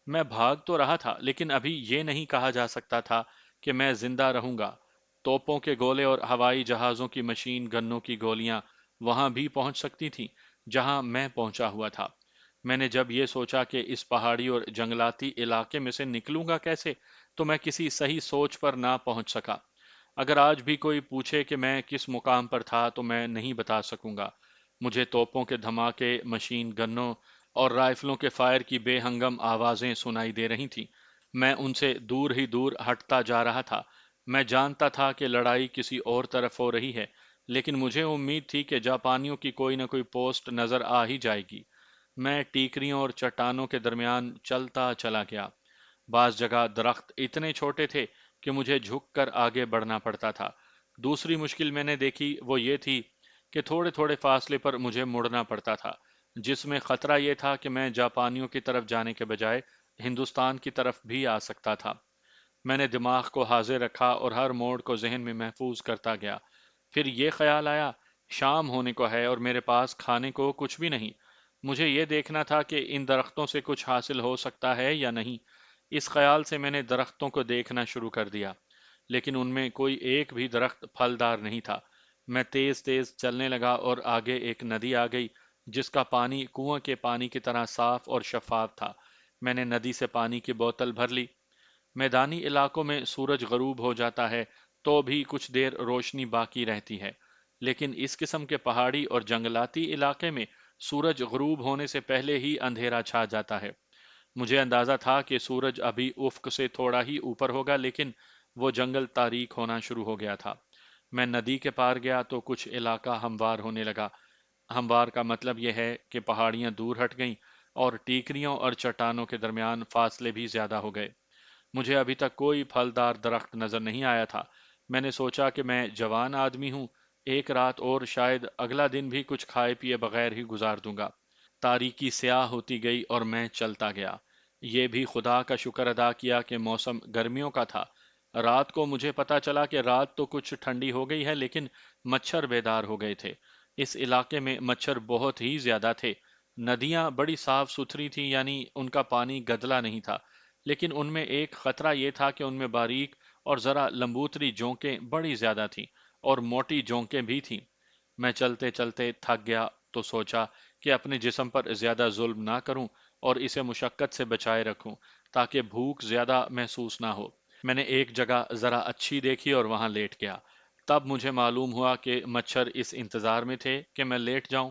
मैं भाग तो रहा था, लेकिन अभी ये नहीं कहा जा सकता था कि मैं जिंदा रहूंगा। तोपों के गोले और हवाई जहाज़ों की मशीन गन्नों की गोलियां वहां भी पहुंच सकती थीं, जहां मैं पहुंचा हुआ था। मैंने जब ये सोचा कि इस पहाड़ी और जंगलाती इलाके में से निकलूंगा कैसे, तो मैं किसी सही सोच पर ना पहुंच सका। अगर आज भी कोई पूछे कि मैं किस मुकाम पर था, तो मैं नहीं बता सकूंगा। मुझे तोपों के धमाके, मशीन गन्नों और राइफलों के फायर की बेहंगम आवाजें सुनाई दे रही थीं। मैं उनसे दूर ही दूर हटता जा रहा था। मैं जानता था कि लड़ाई किसी और तरफ हो रही है, लेकिन मुझे उम्मीद थी कि जापानियों की कोई न कोई पोस्ट नजर आ ही जाएगी। मैं टीकरियों और चट्टानों के दरमियान चलता चला गया। बास जगह दरख्त इतने छोटे थे कि मुझे झुककर आगे बढ़ना पड़ता था। दूसरी मुश्किल मैंने देखी वो ये थी کہ تھوڑے تھوڑے فاصلے پر مجھے مڑنا پڑتا تھا، جس میں خطرہ یہ تھا کہ میں جاپانیوں کی طرف جانے کے بجائے ہندوستان کی طرف بھی آ سکتا تھا۔ میں نے دماغ کو حاضر رکھا اور ہر موڑ کو ذہن میں محفوظ کرتا گیا۔ پھر یہ خیال آیا، شام ہونے کو ہے اور میرے پاس کھانے کو کچھ بھی نہیں۔ مجھے یہ دیکھنا تھا کہ ان درختوں سے کچھ حاصل ہو سکتا ہے یا نہیں۔ اس خیال سے میں نے درختوں کو دیکھنا شروع کر دیا، لیکن ان میں کوئی ایک بھی درخت پھلدار نہیں تھا۔ میں تیز تیز چلنے لگا اور آگے ایک ندی آ گئی، جس کا پانی کنویں کے پانی کی طرح صاف اور شفاف تھا۔ میں نے ندی سے پانی کی بوتل بھر لی۔ میدانی علاقوں میں سورج غروب ہو جاتا ہے تو بھی کچھ دیر روشنی باقی رہتی ہے، لیکن اس قسم کے پہاڑی اور جنگلاتی علاقے میں سورج غروب ہونے سے پہلے ہی اندھیرا چھا جاتا ہے۔ مجھے اندازہ تھا کہ سورج ابھی افق سے تھوڑا ہی اوپر ہوگا، لیکن وہ جنگل تاریک ہونا شروع ہو گیا تھا۔ میں ندی کے پار گیا تو کچھ علاقہ ہموار ہونے لگا۔ ہموار کا مطلب یہ ہے کہ پہاڑیاں دور ہٹ گئیں اور ٹیکریوں اور چٹانوں کے درمیان فاصلے بھی زیادہ ہو گئے۔ مجھے ابھی تک کوئی پھلدار درخت نظر نہیں آیا تھا۔ میں نے سوچا کہ میں جوان آدمی ہوں، ایک رات اور شاید اگلا دن بھی کچھ کھائے پیے بغیر ہی گزار دوں گا۔ تاریکی سیاہ ہوتی گئی اور میں چلتا گیا۔ یہ بھی خدا کا شکر ادا کیا کہ موسم گرمیوں کا تھا۔ رات کو مجھے پتا چلا کہ رات تو کچھ ٹھنڈی ہو گئی ہے، لیکن مچھر بیدار ہو گئے تھے۔ اس علاقے میں مچھر بہت ہی زیادہ تھے۔ ندیاں بڑی صاف ستھری تھیں، یعنی ان کا پانی گدلا نہیں تھا، لیکن ان میں ایک خطرہ یہ تھا کہ ان میں باریک اور ذرا لمبوتری جونکیں بڑی زیادہ تھیں، اور موٹی جونکیں بھی تھیں۔ میں چلتے چلتے تھک گیا تو سوچا کہ اپنے جسم پر زیادہ ظلم نہ کروں اور اسے مشقت سے بچائے رکھوں تاکہ بھوک زیادہ محسوس نہ ہو۔ میں نے ایک جگہ ذرا اچھی دیکھی اور وہاں لیٹ گیا۔ تب مجھے معلوم ہوا کہ مچھر اس انتظار میں تھے کہ میں لیٹ جاؤں۔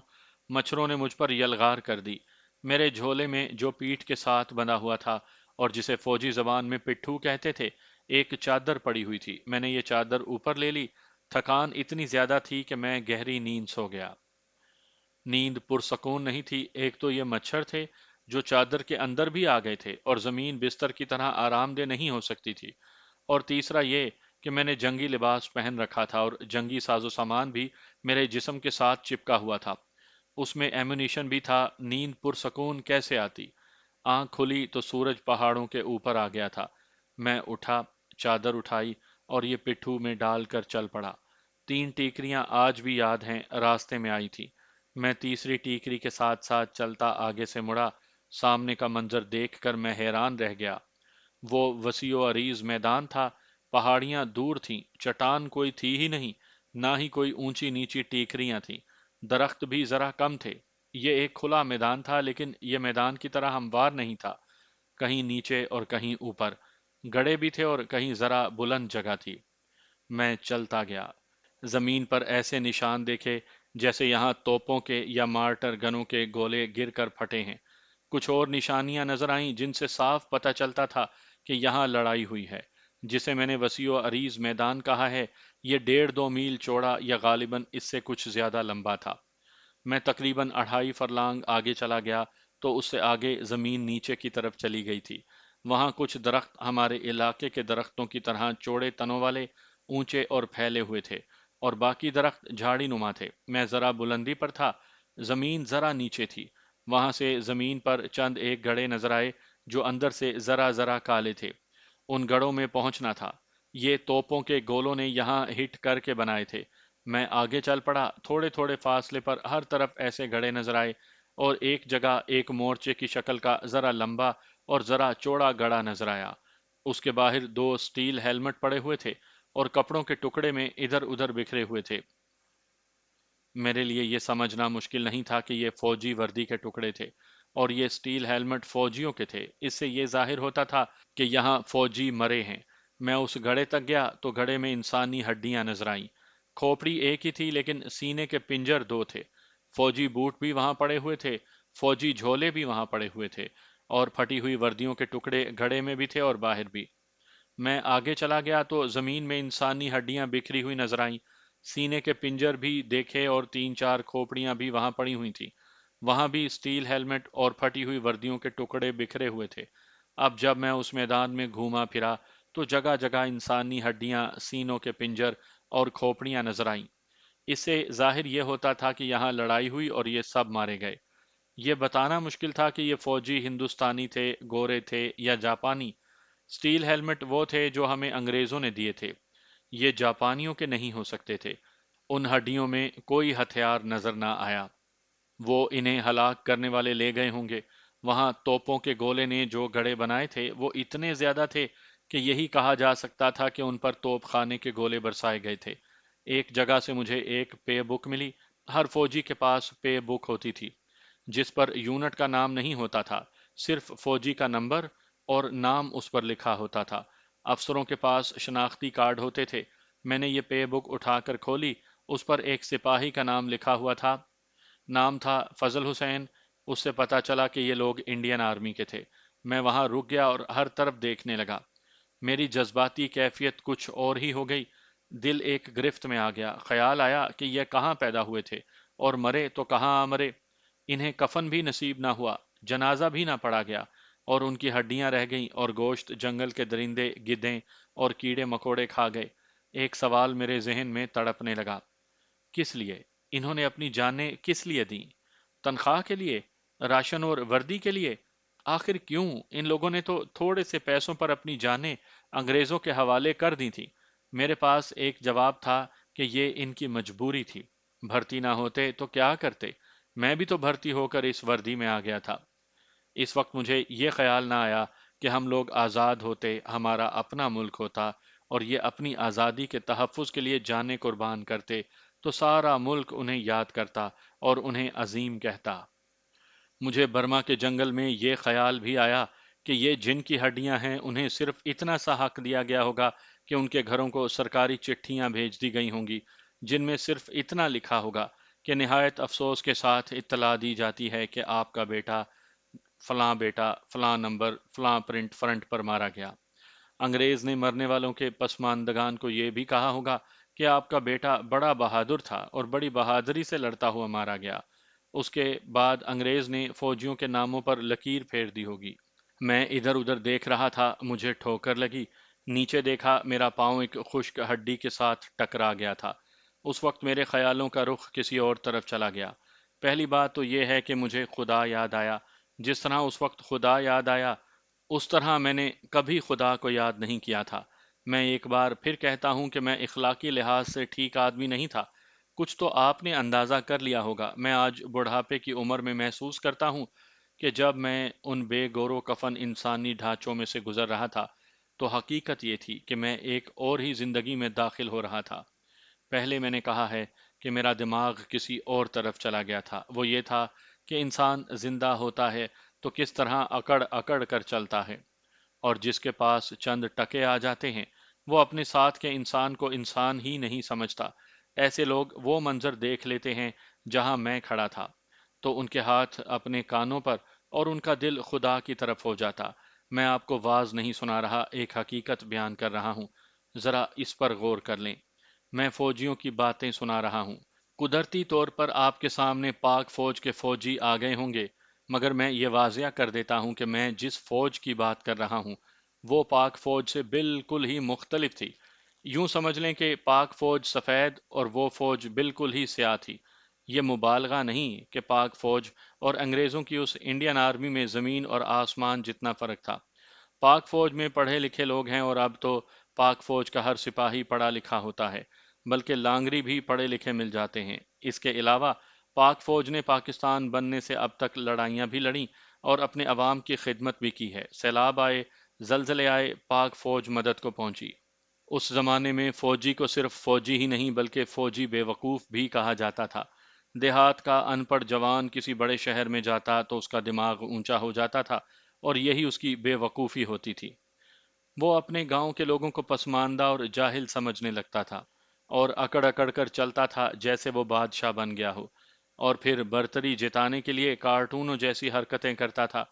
مچھروں نے مجھ پر یلغار کر دی۔ میرے جھولے میں جو پیٹھ کے ساتھ بندھا ہوا تھا اور جسے فوجی زبان میں پٹھو کہتے تھے، ایک چادر پڑی ہوئی تھی۔ میں نے یہ چادر اوپر لے لی۔ تھکان اتنی زیادہ تھی کہ میں گہری نیند سو گیا۔ نیند پرسکون نہیں تھی۔ ایک تو یہ مچھر تھے جو چادر کے اندر بھی آ گئے تھے اور زمین بستر کی طرح آرام دہ نہیں ہو سکتی تھی، اور تیسرا یہ کہ میں نے جنگی لباس پہن رکھا تھا اور جنگی ساز و سامان بھی میرے جسم کے ساتھ چپکا ہوا تھا۔ اس میں ایمونیشن بھی تھا۔ نیند پرسکون کیسے آتی؟ آنکھ کھلی تو سورج پہاڑوں کے اوپر آ گیا تھا۔ میں اٹھا، چادر اٹھائی اور یہ پٹھو میں ڈال کر چل پڑا۔ 3 ٹیکریاں آج بھی یاد ہیں، راستے میں آئی تھی۔ میں تیسری ٹیکری کے ساتھ ساتھ چلتا آگے سے مڑا۔ سامنے کا منظر دیکھ کر میں حیران رہ گیا۔ وہ وسیع و عریض میدان تھا۔ پہاڑیاں دور تھیں، چٹان کوئی تھی ہی نہیں، نہ ہی کوئی اونچی نیچی ٹیکریاں تھیں۔ درخت بھی ذرا کم تھے۔ یہ ایک کھلا میدان تھا، لیکن یہ میدان کی طرح ہموار نہیں تھا۔ کہیں نیچے اور کہیں اوپر گڑھے بھی تھے اور کہیں ذرا بلند جگہ تھی۔ میں چلتا گیا۔ زمین پر ایسے نشان دیکھے جیسے یہاں توپوں کے یا مارٹر گنوں کے گولے گر کر پھٹے ہیں۔ کچھ اور نشانیاں نظر آئیں جن سے صاف پتہ چلتا تھا کہ یہاں لڑائی ہوئی ہے۔ جسے میں نے وسیع و عریض میدان کہا ہے، یہ 1.5-2 میل چوڑا یا غالباً اس سے کچھ زیادہ لمبا تھا۔ میں تقریباً 2.5 فرلانگ آگے چلا گیا تو اس سے آگے زمین نیچے کی طرف چلی گئی تھی۔ وہاں کچھ درخت ہمارے علاقے کے درختوں کی طرح چوڑے تنوں والے، اونچے اور پھیلے ہوئے تھے، اور باقی درخت جھاڑی نما تھے۔ میں ذرا بلندی پر تھا، زمین ذرا نیچے تھی۔ وہاں سے زمین پر چند ایک گڑھے نظر آئے جو اندر سے ذرا ذرا کالے تھے۔ ان گڑھوں میں پہنچنا تھا۔ یہ توپوں کے گولوں نے یہاں ہٹ کر کے بنائے تھے۔ میں آگے چل پڑا۔ تھوڑے تھوڑے فاصلے پر ہر طرف ایسے گڑھے نظر آئے، اور ایک جگہ ایک مورچے کی شکل کا ذرا لمبا اور ذرا چوڑا گڑھا نظر آیا۔ اس کے باہر 2 اسٹیل ہیلمٹ پڑے ہوئے تھے اور کپڑوں کے ٹکڑے میں ادھر ادھر بکھرے ہوئے تھے۔ میرے لیے یہ سمجھنا مشکل نہیں تھا کہ یہ فوجی وردی کے ٹکڑے تھے، اور یہ اسٹیل ہیلمٹ فوجیوں کے تھے۔ اس سے یہ ظاہر ہوتا تھا کہ یہاں فوجی مرے ہیں۔ میں اس گڑھے تک گیا تو گڑھے میں انسانی ہڈیاں نظر آئیں۔ کھوپڑی ایک ہی تھی، لیکن سینے کے پنجر 2 تھے۔ فوجی بوٹ بھی وہاں پڑے ہوئے تھے، فوجی جھولے بھی وہاں پڑے ہوئے تھے، اور پھٹی ہوئی وردیوں کے ٹکڑے گھڑے میں بھی تھے اور باہر بھی۔ میں آگے چلا گیا تو زمین میں انسانی ہڈیاں بکھری ہوئی نظر آئیں۔ سینے کے پنجر بھی دیکھے اور 3-4 کھوپڑیاں بھی وہاں پڑی ہوئی تھیں۔ وہاں بھی اسٹیل ہیلمٹ اور پھٹی ہوئی وردیوں کے ٹکڑے بکھرے ہوئے تھے۔ اب جب میں اس میدان میں گھوما پھرا تو جگہ جگہ انسانی ہڈیاں، سینوں کے پنجر اور کھوپڑیاں نظر آئیں۔ اس سے ظاہر یہ ہوتا تھا کہ یہاں لڑائی ہوئی اور یہ سب مارے گئے۔ یہ بتانا مشکل تھا کہ یہ فوجی ہندوستانی تھے، گورے تھے یا جاپانی۔ سٹیل ہیلمٹ وہ تھے جو ہمیں انگریزوں نے دیے تھے، یہ جاپانیوں کے نہیں ہو سکتے تھے۔ ان ہڈیوں میں کوئی ہتھیار نظر نہ آیا۔ وہ انہیں ہلاک کرنے والے لے گئے ہوں گے۔ وہاں توپوں کے گولے نے جو گڑھے بنائے تھے وہ اتنے زیادہ تھے کہ یہی کہا جا سکتا تھا کہ ان پر توپ خانے کے گولے برسائے گئے تھے۔ ایک جگہ سے مجھے ایک پے بک ملی۔ ہر فوجی کے پاس پے بک ہوتی تھی جس پر یونٹ کا نام نہیں ہوتا تھا، صرف فوجی کا نمبر اور نام اس پر لکھا ہوتا تھا۔ افسروں کے پاس شناختی کارڈ ہوتے تھے۔ میں نے یہ پے بک اٹھا کر کھولی، اس پر ایک سپاہی کا نام لکھا ہوا تھا۔ نام تھا فضل حسین۔ اس سے پتا چلا کہ یہ لوگ انڈین آرمی کے تھے۔ میں وہاں رک گیا اور ہر طرف دیکھنے لگا۔ میری جذباتی کیفیت کچھ اور ہی ہو گئی۔ دل ایک گرفت میں آ گیا۔ خیال آیا کہ یہ کہاں پیدا ہوئے تھے اور مرے تو کہاں مرے۔ انہیں کفن بھی نصیب نہ ہوا، جنازہ بھی نہ پڑا گیا، اور ان کی ہڈیاں رہ گئیں اور گوشت جنگل کے درندے، گدھیں اور کیڑے مکوڑے کھا گئے۔ ایک سوال میرے ذہن میں تڑپنے لگا، کس لیے؟ انہوں نے اپنی جانیں کس لیے دیں؟ تنخواہ کے لیے؟ راشن اور وردی کے لیے؟ آخر کیوں؟ ان لوگوں نے تو تھوڑے سے پیسوں پر اپنی جانیں انگریزوں کے حوالے کر دی تھی۔ میرے پاس ایک جواب تھا کہ یہ ان کی مجبوری تھی۔ بھرتی نہ ہوتے تو کیا کرتے؟ میں بھی تو بھرتی ہو کر اس وردی میں آ گیا تھا۔ اس وقت مجھے یہ خیال نہ آیا کہ ہم لوگ آزاد ہوتے، ہمارا اپنا ملک ہوتا اور یہ اپنی آزادی کے تحفظ کے لیے جانیں قربان کرتے تو سارا ملک انہیں یاد کرتا اور انہیں عظیم کہتا۔ مجھے برما کے جنگل میں یہ خیال بھی آیا کہ یہ جن کی ہڈیاں ہیں انہیں صرف اتنا سا حق دیا گیا ہوگا کہ ان کے گھروں کو سرکاری چٹھیاں بھیج دی گئی ہوں گی جن میں صرف اتنا لکھا ہوگا کہ نہایت افسوس کے ساتھ اطلاع دی جاتی ہے کہ آپ کا بیٹا فلاں نمبر فلاں پرنٹ فرنٹ پر مارا گیا۔ انگریز نے مرنے والوں کے پسماندگان کو یہ بھی کہا ہوگا کہ آپ کا بیٹا بڑا بہادر تھا اور بڑی بہادری سے لڑتا ہوا مارا گیا۔ اس کے بعد انگریز نے فوجیوں کے ناموں پر لکیر پھیر دی ہوگی۔ میں ادھر ادھر دیکھ رہا تھا، مجھے ٹھوکر لگی۔ نیچے دیکھا، میرا پاؤں ایک خشک ہڈی کے ساتھ ٹکرا گیا تھا۔ اس وقت میرے خیالوں کا رخ کسی اور طرف چلا گیا۔ پہلی بات تو یہ ہے کہ مجھے خدا یاد آیا۔ جس طرح اس وقت خدا یاد آیا، اس طرح میں نے کبھی خدا کو یاد نہیں کیا تھا۔ میں ایک بار پھر کہتا ہوں کہ میں اخلاقی لحاظ سے ٹھیک آدمی نہیں تھا۔ کچھ تو آپ نے اندازہ کر لیا ہوگا۔ میں آج بڑھاپے کی عمر میں محسوس کرتا ہوں کہ جب میں ان بے گور و کفن انسانی ڈھانچوں میں سے گزر رہا تھا تو حقیقت یہ تھی کہ میں ایک اور ہی زندگی میں داخل ہو رہا تھا۔ پہلے میں نے کہا ہے کہ میرا دماغ کسی اور طرف چلا گیا تھا۔ وہ یہ تھا کہ انسان زندہ ہوتا ہے تو کس طرح اکڑ اکڑ کر چلتا ہے، اور جس کے پاس چند ٹکے آ جاتے ہیں وہ اپنے ساتھ کے انسان کو انسان ہی نہیں سمجھتا۔ ایسے لوگ وہ منظر دیکھ لیتے ہیں جہاں میں کھڑا تھا تو ان کے ہاتھ اپنے کانوں پر اور ان کا دل خدا کی طرف ہو جاتا۔ میں آپ کو واز نہیں سنا رہا، ایک حقیقت بیان کر رہا ہوں، ذرا اس پر غور کر لیں۔ میں فوجیوں کی باتیں سنا رہا ہوں۔ قدرتی طور پر آپ کے سامنے پاک فوج کے فوجی آ گئے ہوں گے، مگر میں یہ واضح کر دیتا ہوں کہ میں جس فوج کی بات کر رہا ہوں وہ پاک فوج سے بالکل ہی مختلف تھی۔ یوں سمجھ لیں کہ پاک فوج سفید اور وہ فوج بالکل ہی سیاہ تھی۔ یہ مبالغہ نہیں کہ پاک فوج اور انگریزوں کی اس انڈین آرمی میں زمین اور آسمان جتنا فرق تھا۔ پاک فوج میں پڑھے لکھے لوگ ہیں اور اب تو پاک فوج کا ہر سپاہی پڑھا لکھا ہوتا ہے، بلکہ لانگری بھی پڑھے لکھے مل جاتے ہیں۔ اس کے علاوہ پاک فوج نے پاکستان بننے سے اب تک لڑائیاں بھی لڑیں اور اپنے عوام کی خدمت بھی کی ہے۔ سیلاب آئے، زلزلے آئے، پاک فوج مدد کو پہنچی۔ اس زمانے میں فوجی کو صرف فوجی ہی نہیں بلکہ فوجی بے وقوف بھی کہا جاتا تھا۔ دیہات کا ان پڑھ جوان کسی بڑے شہر میں جاتا تو اس کا دماغ اونچا ہو جاتا تھا اور یہی اس کی بے وقوفی ہوتی تھی۔ وہ اپنے گاؤں کے لوگوں کو پسماندہ اور جاہل سمجھنے لگتا تھا اور اکڑ اکڑ کر چلتا تھا جیسے وہ بادشاہ بن گیا ہو، اور پھر برتری جتانے کے لیے کارٹونوں جیسی حرکتیں کرتا تھا۔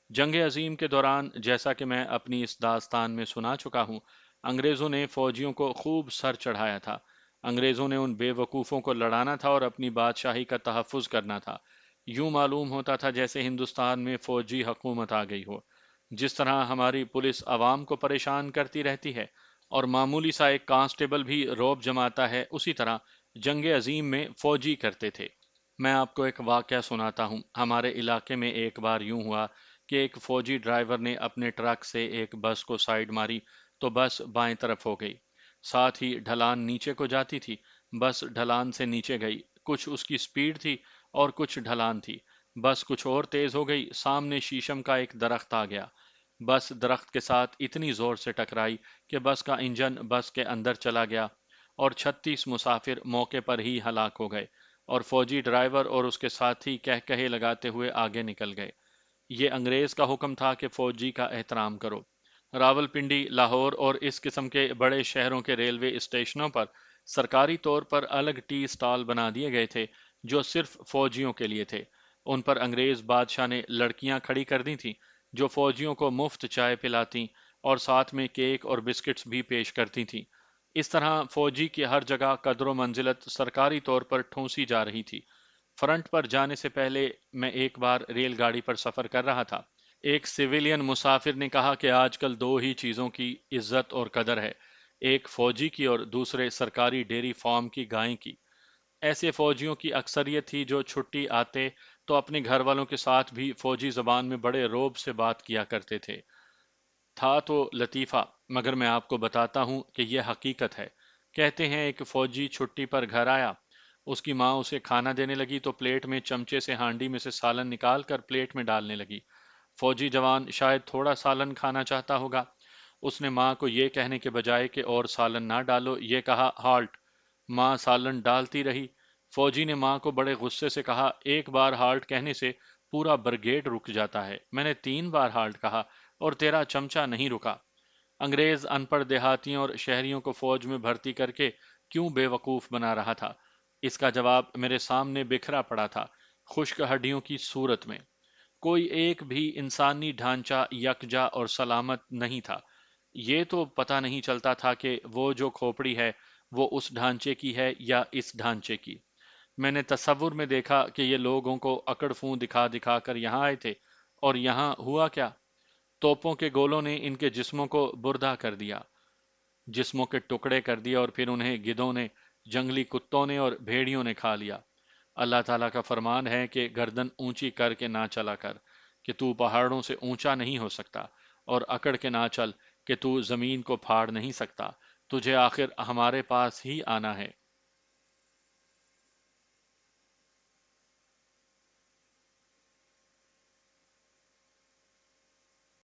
جنگ عظیم کے دوران، جیسا کہ میں اپنی اس داستان میں سنا چکا ہوں، انگریزوں نے فوجیوں کو خوب سر چڑھایا تھا۔ انگریزوں نے ان بے وقوفوں کو لڑانا تھا اور اپنی بادشاہی کا تحفظ کرنا تھا۔ یوں معلوم ہوتا تھا جیسے ہندوستان میں فوجی حکومت آ گئی ہو۔ جس طرح ہماری پولیس عوام کو پریشان کرتی رہتی ہے اور معمولی سا ایک کانسٹیبل بھی رعب جماتا ہے، اسی طرح जंग अजीम में फौजी करते थे। मैं आपको एक वाकया सुनाता हूँ। हमारे इलाके में एक बार यूं हुआ कि एक फौजी ड्राइवर ने अपने ट्रक से एक बस को साइड मारी तो बस बाएं तरफ हो गई। साथ ही ढलान नीचे को जाती थी। बस ढलान से नीचे गई। कुछ उसकी स्पीड थी और कुछ ढलान थी। बस कुछ और तेज हो गई। सामने शीशम का एक दरख्त आ गया। बस दरख्त के साथ इतनी जोर से टकराई कि बस का इंजन बस के अंदर चला गया और 36 मुसाफिर मौके पर ही हलाक हो गए और फौजी ड्राइवर और उसके साथी कह कहे लगाते हुए आगे निकल गए। ये अंग्रेज का हुक्म था कि फौजी का एहतराम करो। रावलपिंडी, लाहौर और इस किस्म के बड़े शहरों के रेलवे स्टेशनों पर सरकारी तौर पर अलग टी स्टॉल बना दिए गए थे जो सिर्फ फौजियों के लिए थे। उन पर अंग्रेज बादशाह ने लड़कियां खड़ी कर दी थीं जो फौजियों को मुफ्त चाय पिलाती और साथ में केक और बिस्किट्स भी पेश करती थीं। इस तरह फौजी की हर जगह कदर मंजिलत सरकारी तौर पर ठूंसी जा रही थी। फ्रंट पर जाने से पहले मैं एक बार रेलगाड़ी पर सफर कर रहा था। एक सिविलियन मुसाफिर ने कहा कि आजकल दो ही चीजों की इज्जत और कदर है, एक फौजी की और दूसरे सरकारी डेयरी फार्म की गाय की। ऐसे फौजियों की अक्सरियत थी जो छुट्टी आते तो अपने घर वालों के साथ भी फौजी जबान में बड़े रोब से बात किया करते थे। था तो लतीफ़ा, मगर मैं आपको बताता हूँ कि यह हकीकत है। कहते हैं एक फौजी छुट्टी पर घर आया। उसकी माँ उसे खाना देने लगी तो प्लेट में चमचे से हांडी में से सालन निकाल कर प्लेट में डालने लगी। फौजी जवान शायद थोड़ा सालन खाना चाहता होगा। उसने माँ को ये कहने के बजाय कि और सालन ना डालो, ये कहा हाल्ट। माँ सालन डालती रही। फौजी ने माँ को बड़े गुस्से से कहा, एक बार हाल्ट कहने से पूरा ब्रिगेड रुक जाता है। मैंने 3 बार हाल्ट कहा और तेरा चमचा नहीं रुका। अंग्रेज अनपढ़ देहातियों और शहरियों को फौज में भर्ती करके क्यों बेवकूफ बना रहा था? इसका जवाब मेरे सामने बिखरा पड़ा था, खुश्क हड्डियों की सूरत में। कोई एक भी इंसानी ढांचा यकजा और सलामत नहीं था। ये तो पता नहीं चलता था कि वो जो खोपड़ी है वो उस ढांचे की है या इस ढांचे की। मैंने तसव्वुर में देखा कि ये लोगों को अकड़ फूं दिखा दिखा कर यहाँ आए थे, और यहाँ हुआ क्या? तोपों के गोलों ने इनके जिस्मों को बुर्दा कर दिया, जिस्मों के टुकड़े कर दिए, और फिर उन्हें गिद्धों ने, जंगली कुत्तों ने और भेड़ियों ने खा लिया। अल्लाह ताला का फरमान है कि गर्दन ऊंची करके ना चला कर, कि तू पहाड़ों से ऊंचा नहीं हो सकता, और अकड़ के ना चल कि तू जमीन को फाड़ नहीं सकता। तुझे आखिर हमारे पास ही आना है।